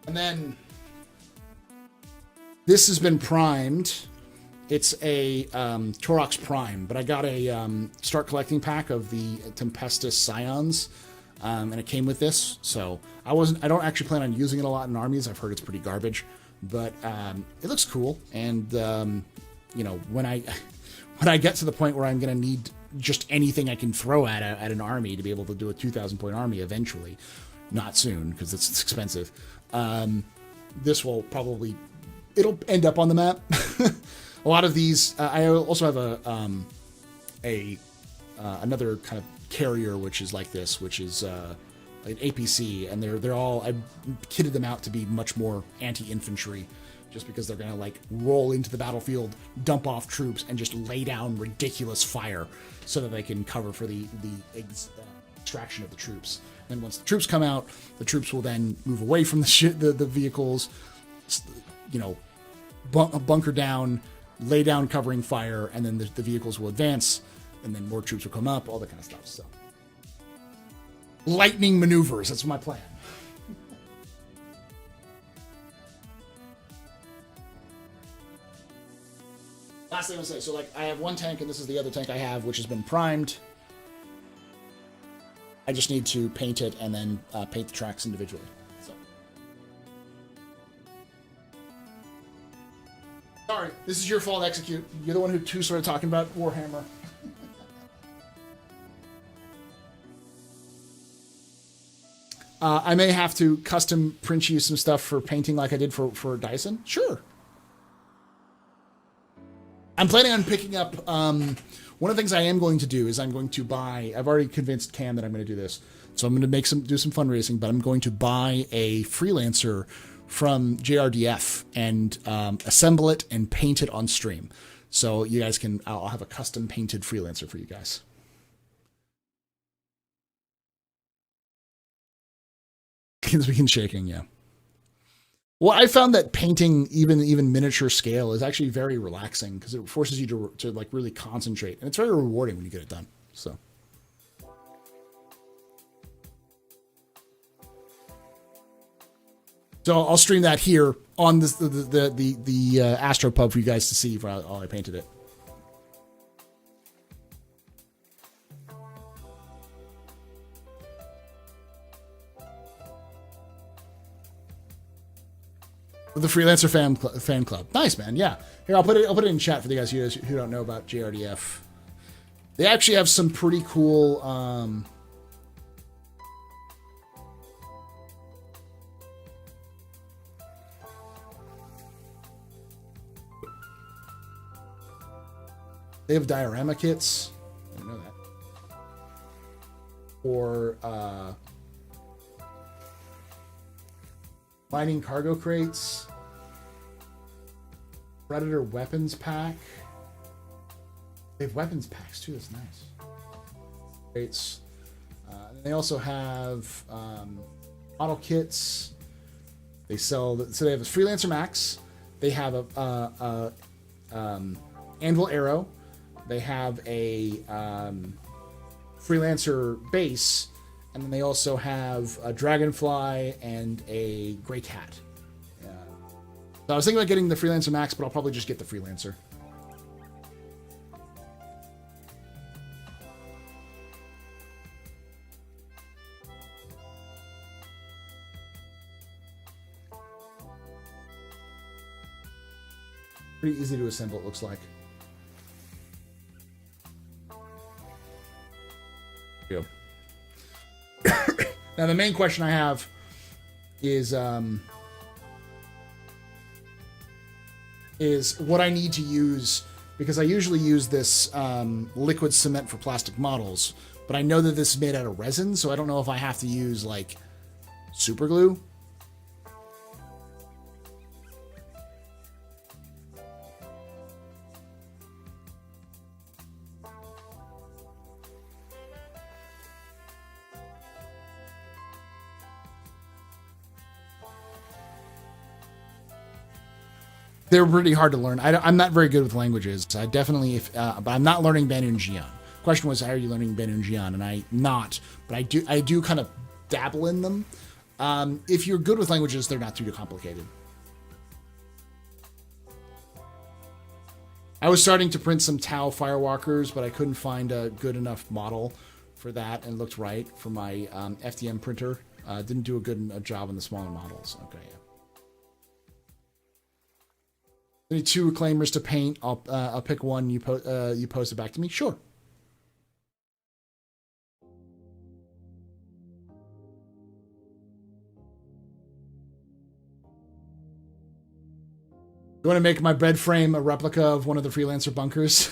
And then this has been primed. It's a Torox Prime, but I got a start collecting pack of the Tempestus Scions, and it came with this. So I don't actually plan on using it a lot in armies. I've heard it's pretty garbage, but it looks cool. And you know, when I get to the point where I'm going to need just anything I can throw at an army to be able to do a 2,000 point army eventually, not soon because it's expensive. This will probably, it'll end up on the map. A lot of these, I also have another kind of carrier which is like this, which is an APC, and they're all, I kitted them out to be much more anti-infantry, just because they're gonna like roll into the battlefield, dump off troops, and just lay down ridiculous fire so that they can cover for the extraction of the troops. And once the troops come out, the troops will then move away from the vehicles, you know, bunker down, lay down covering fire, and then the vehicles will advance, and then more troops will come up, all that kind of stuff. So, lightning maneuvers, that's my plan. Last thing I'll say, so like I have one tank, and this is the other tank I have, which has been primed. I just need to paint it and then paint the tracks individually. So. Sorry, this is your fault, Execute. You're the one who started talking about Warhammer. I may have to custom print you some stuff for painting like I did for Dyson. Sure. I'm planning on picking up, one of the things I am going to do is I'm going to buy, I've already convinced Cam that I'm going to do this, so I'm going to do some fundraising, but I'm going to buy a freelancer from JRDF and assemble it and paint it on stream. So you guys can, I'll have a custom painted freelancer for you guys. Begin shaking, yeah. Well, I found that painting even miniature scale is actually very relaxing because it forces you to like really concentrate, and it's very rewarding when you get it done. So. So I'll stream that here on the Astropub for you guys to see while I painted it. The Freelancer fan club. Nice, man. Yeah. Here, I'll put it in chat for the guys who don't know about JRDF. They actually have some pretty cool they have diorama kits. I didn't know that. Or mining cargo crates, Predator weapons pack. They have weapons packs too. That's nice. Crates. And they also have model kits. They sell. So they have a Freelancer Max. They have a Anvil Arrow. They have a Freelancer base. And then they also have a Dragonfly and a Grey Cat. So I was thinking about getting the Freelancer Max, but I'll probably just get the Freelancer. Pretty easy to assemble, it looks like. Yep. Now, the main question I have is what I need to use, because I usually use this liquid cement for plastic models, but I know that this is made out of resin, so I don't know if I have to use, like, super glue. They're pretty hard to learn. I'm not very good with languages. I definitely, but I'm not learning Banunjian. Question was, how are you learning Banunjian? And I'm not, but I do kind of dabble in them. If you're good with languages, they're not too complicated. I was starting to print some Tau Firewalkers, but I couldn't find a good enough model for that, and it looked right for my FDM printer. Didn't do a good job on the smaller models. Okay, yeah. I need 2 reclaimers to paint. I'll pick one. You post it back to me. Sure. You want to make my bed frame a replica of one of the freelancer bunkers?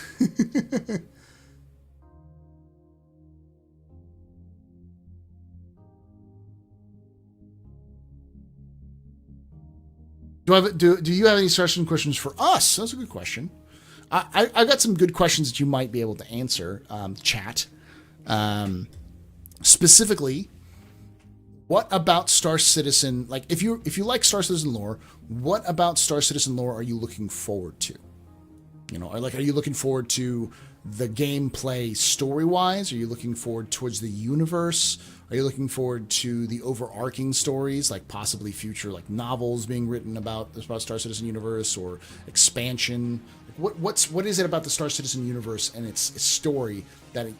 Do you have any suggestion questions for us? That's a good question. I've got some good questions that you might be able to answer, chat. Specifically, what about Star Citizen? Like, if you like Star Citizen lore, what about Star Citizen lore are you looking forward to? You know, are you looking forward to the gameplay story-wise? Are you looking forward towards the universe? Are you looking forward to the overarching stories, like possibly future like novels being written about Star Citizen universe, or expansion? What is it about the Star Citizen universe and its story that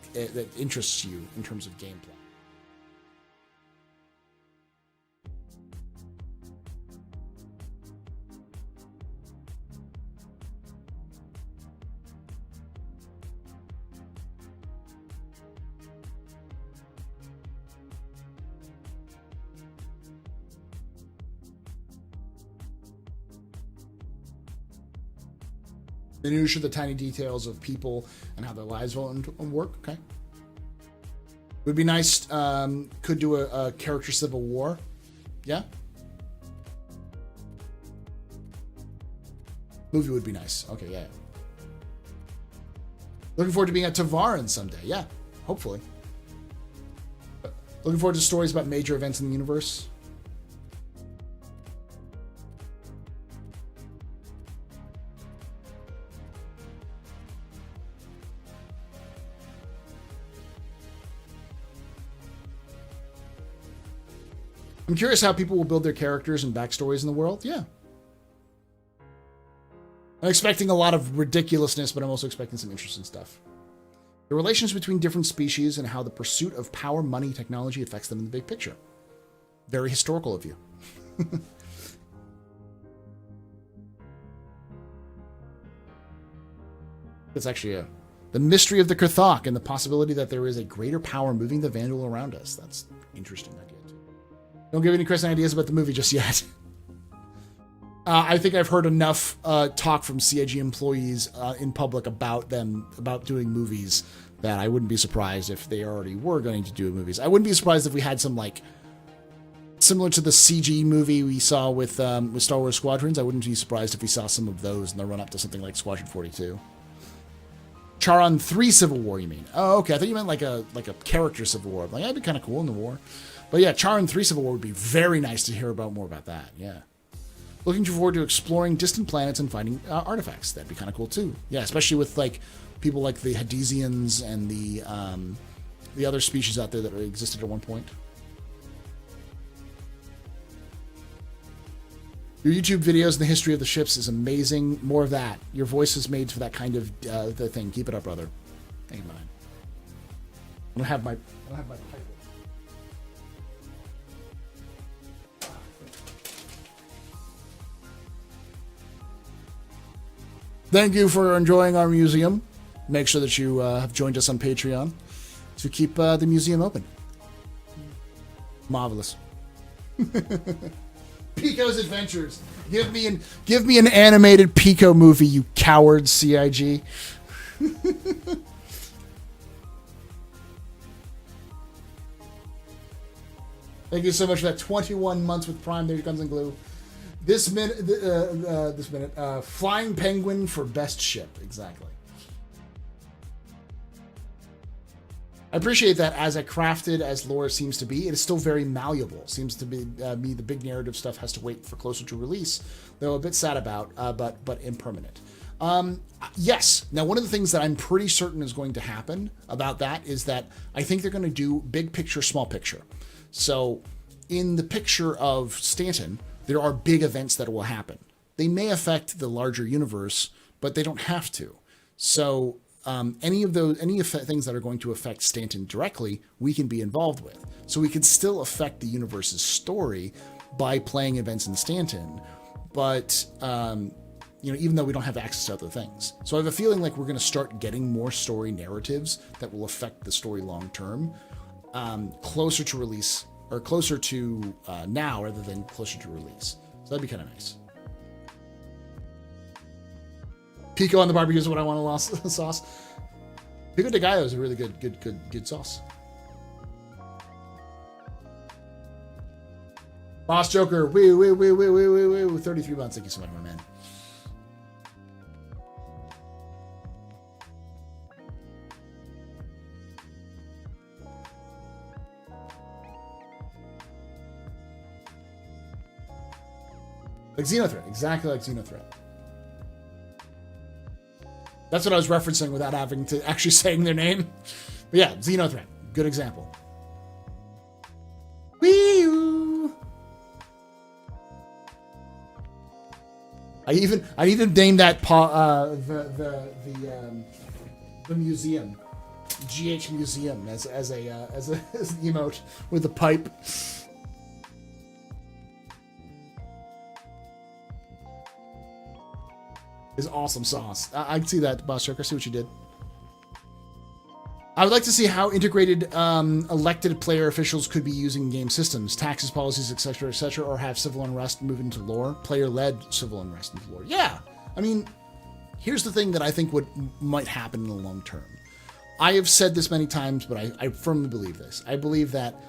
interests you in terms of gameplay? The minutia, the tiny details of people and how their lives will work. Okay. Would be nice. Could do a character Civil War. Yeah. Movie would be nice. Okay, yeah. Looking forward to being at Tavarin someday. Yeah, hopefully. Looking forward to stories about major events in the universe. I'm curious how people will build their characters and backstories in the world. Yeah. I'm expecting a lot of ridiculousness, but I'm also expecting some interesting stuff. The relations between different species and how the pursuit of power, money, technology affects them in the big picture. Very historical of you. It's actually the mystery of the Kurthok and the possibility that there is a greater power moving the Vandal around us. That's an interesting idea. Don't give any Chris ideas about the movie just yet. I think I've heard enough talk from CIG employees in public about doing movies that I wouldn't be surprised if they already were going to do movies. I wouldn't be surprised if we had some, like, similar to the CG movie we saw with Star Wars Squadrons. I wouldn't be surprised if we saw some of those in the run-up to something like Squadron 42. Charon 3 Civil War, you mean? Oh, okay. I thought you meant like a character Civil War. Like, that'd be kind of cool in the war. But yeah, Charon 3 Civil War would be very nice to hear about more about that. Yeah. Looking forward to exploring distant planets and finding artifacts. That'd be kind of cool too. Yeah, especially with like people like the Hadesians and the other species out there that existed at one point. Your YouTube videos and the history of the ships is amazing. More of that. Your voice is made for that kind of the thing. Keep it up, brother. Thank you, man. I don't have my pipe. Thank you for enjoying our museum. Make sure that you have joined us on Patreon. to keep the museum open. Marvelous. Pico's Adventures. Give me an animated Pico movie, you coward, CIG. Thank you so much for that 21 months with Prime. There comes in glue. This minute, Flying Penguin for best ship. Exactly. I appreciate that as crafted as lore seems to be, it is still very malleable. Seems to be me, the big narrative stuff has to wait for closer to release, though a bit sad about, but impermanent. Yes. Now, one of the things that I'm pretty certain is going to happen about that is that I think they're going to do big picture, small picture. So in the picture of Stanton, there are big events that will happen. They may affect the larger universe, but they don't have to. So any things that are going to affect Stanton directly, we can be involved with. So we can still affect the universe's story by playing events in Stanton, but even though we don't have access to other things. So I have a feeling like we're going to start getting more story narratives that will affect the story long term, closer to release, or closer to now rather than closer to release. So that'd be kind of nice. Pico on the barbecue is what I want to sauce. Pico de Gallo is a really good sauce. Boss Joker, woo, 33 months. Thank you so much, my man. Like Xenothreat, exactly like Xenothreat. That's what I was referencing without having to actually saying their name. But yeah, Xenothreat, good example. Wee-oo. I even named that the museum, GH Museum, as an emote with a pipe. Is awesome sauce. I can see that, Boss Joker. See what you did. I would like to see how integrated elected player officials could be using game systems, taxes, policies, etc., or have civil unrest move into lore. Player-led civil unrest into lore. Yeah, I mean, here's the thing that I think might happen in the long term. I have said this many times, but I firmly believe this. I believe that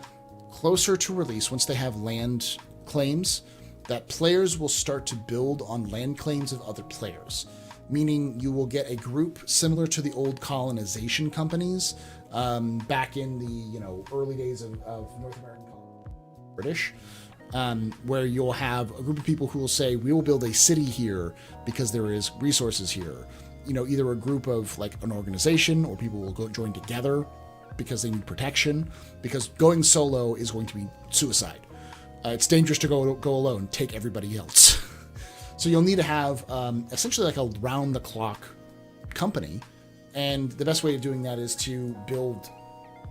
closer to release, once they have land claims, that players will start to build on land claims of other players, meaning you will get a group similar to the old colonization companies back in the early days of North American colony, British, where you'll have a group of people who will say, we will build a city here because there is resources here. Either a group of like an organization, or people will go join together because they need protection, because going solo is going to be suicide. It's dangerous to go alone, take everybody else. So you'll need to have essentially like a round-the-clock company, and the best way of doing that is to build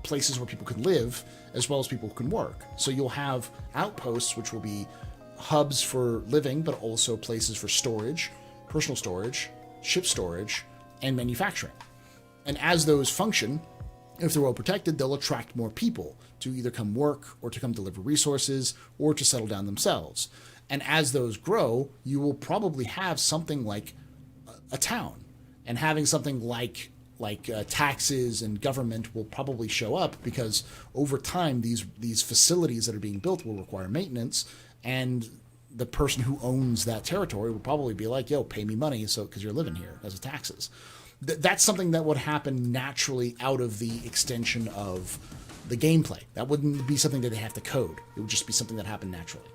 places where people can live as well as people can work. So you'll have outposts, which will be hubs for living, but also places for storage, personal storage, ship storage, and manufacturing. And as those function, if they're well protected, they'll attract more people to either come work or to come deliver resources or to settle down themselves. And as those grow, you will probably have something like a town, and having something like taxes and government will probably show up, because over time these facilities that are being built will require maintenance, and the person who owns that territory will probably be like, yo, pay me money because you're living here as a taxes. That's something that would happen naturally out of the extension of the gameplay. That wouldn't be something that they have to code. It would just be something that happened naturally.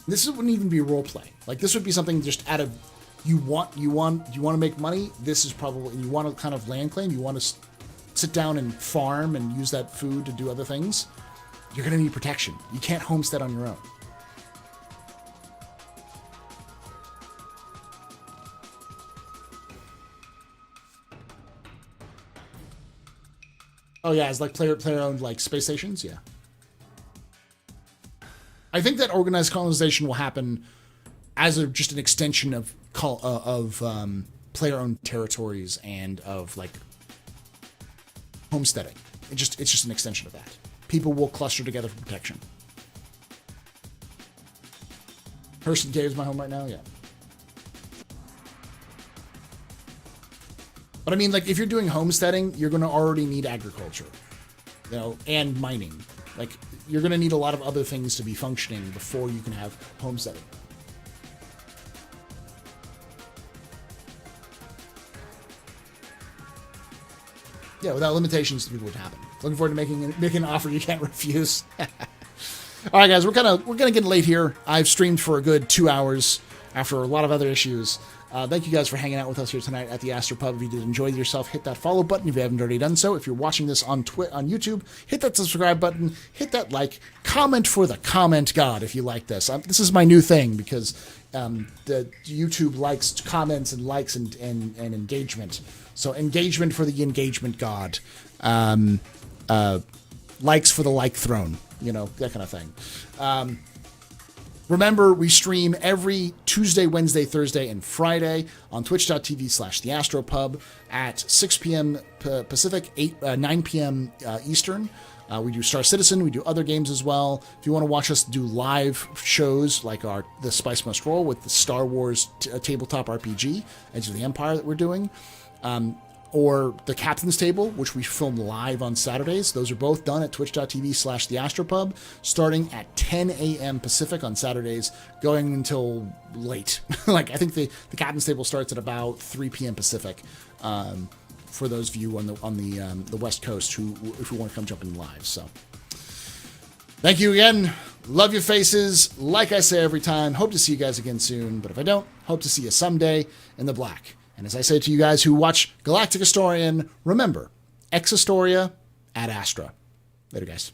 This wouldn't even be role play. Like, this would be something just out of you want to make money. This is probably, you want to kind of land claim. You want to sit down and farm and use that food to do other things. You're going to need protection. You can't homestead on your own. Oh yeah, it's like player owned like space stations. Yeah, I think that organized colonization will happen as just an extension of player-owned territories and of like homesteading. It's just an extension of that. People will cluster together for protection. Person Cave is my home right now, yeah. But I mean, like, if you're doing homesteading, you're going to already need agriculture, you know, and mining. Like, you're going to need a lot of other things to be functioning before you can have homesteading. Yeah, without limitations, people would happen. Looking forward to making an offer you can't refuse. All right, guys, we're kind of getting late here. I've streamed for a good 2 hours after a lot of other issues. Thank you guys for hanging out with us here tonight at the Astropub. If you did enjoy yourself, hit that follow button if you haven't already done so. If you're watching this on YouTube, hit that subscribe button, hit that like, comment for the comment god if you like this. This is my new thing because the YouTube likes comments and likes and engagement. So engagement for the engagement god. Likes for the like throne. You know, that kind of thing. Remember, we stream every Tuesday, Wednesday, Thursday, and Friday on twitch.tv/theastropub at 6 p.m. Pacific, 9 p.m. Eastern. We do Star Citizen. We do other games as well. If you want to watch us do live shows like The Spice Must Roll with the Star Wars tabletop RPG, Edge of the Empire that we're doing, or the Captain's Table, which we film live on Saturdays. Those are both done at twitch.tv/theastropub, starting at 10 a.m. Pacific on Saturdays, going until late. Like, I think the Captain's Table starts at about 3 p.m. Pacific, for those of you on the West Coast who want to come jump in live. So, thank you again. Love your faces. Like I say every time, hope to see you guys again soon. But if I don't, hope to see you someday in the black. And as I say to you guys who watch Galactic Historian, remember, ex Historia ad Astra. Later, guys.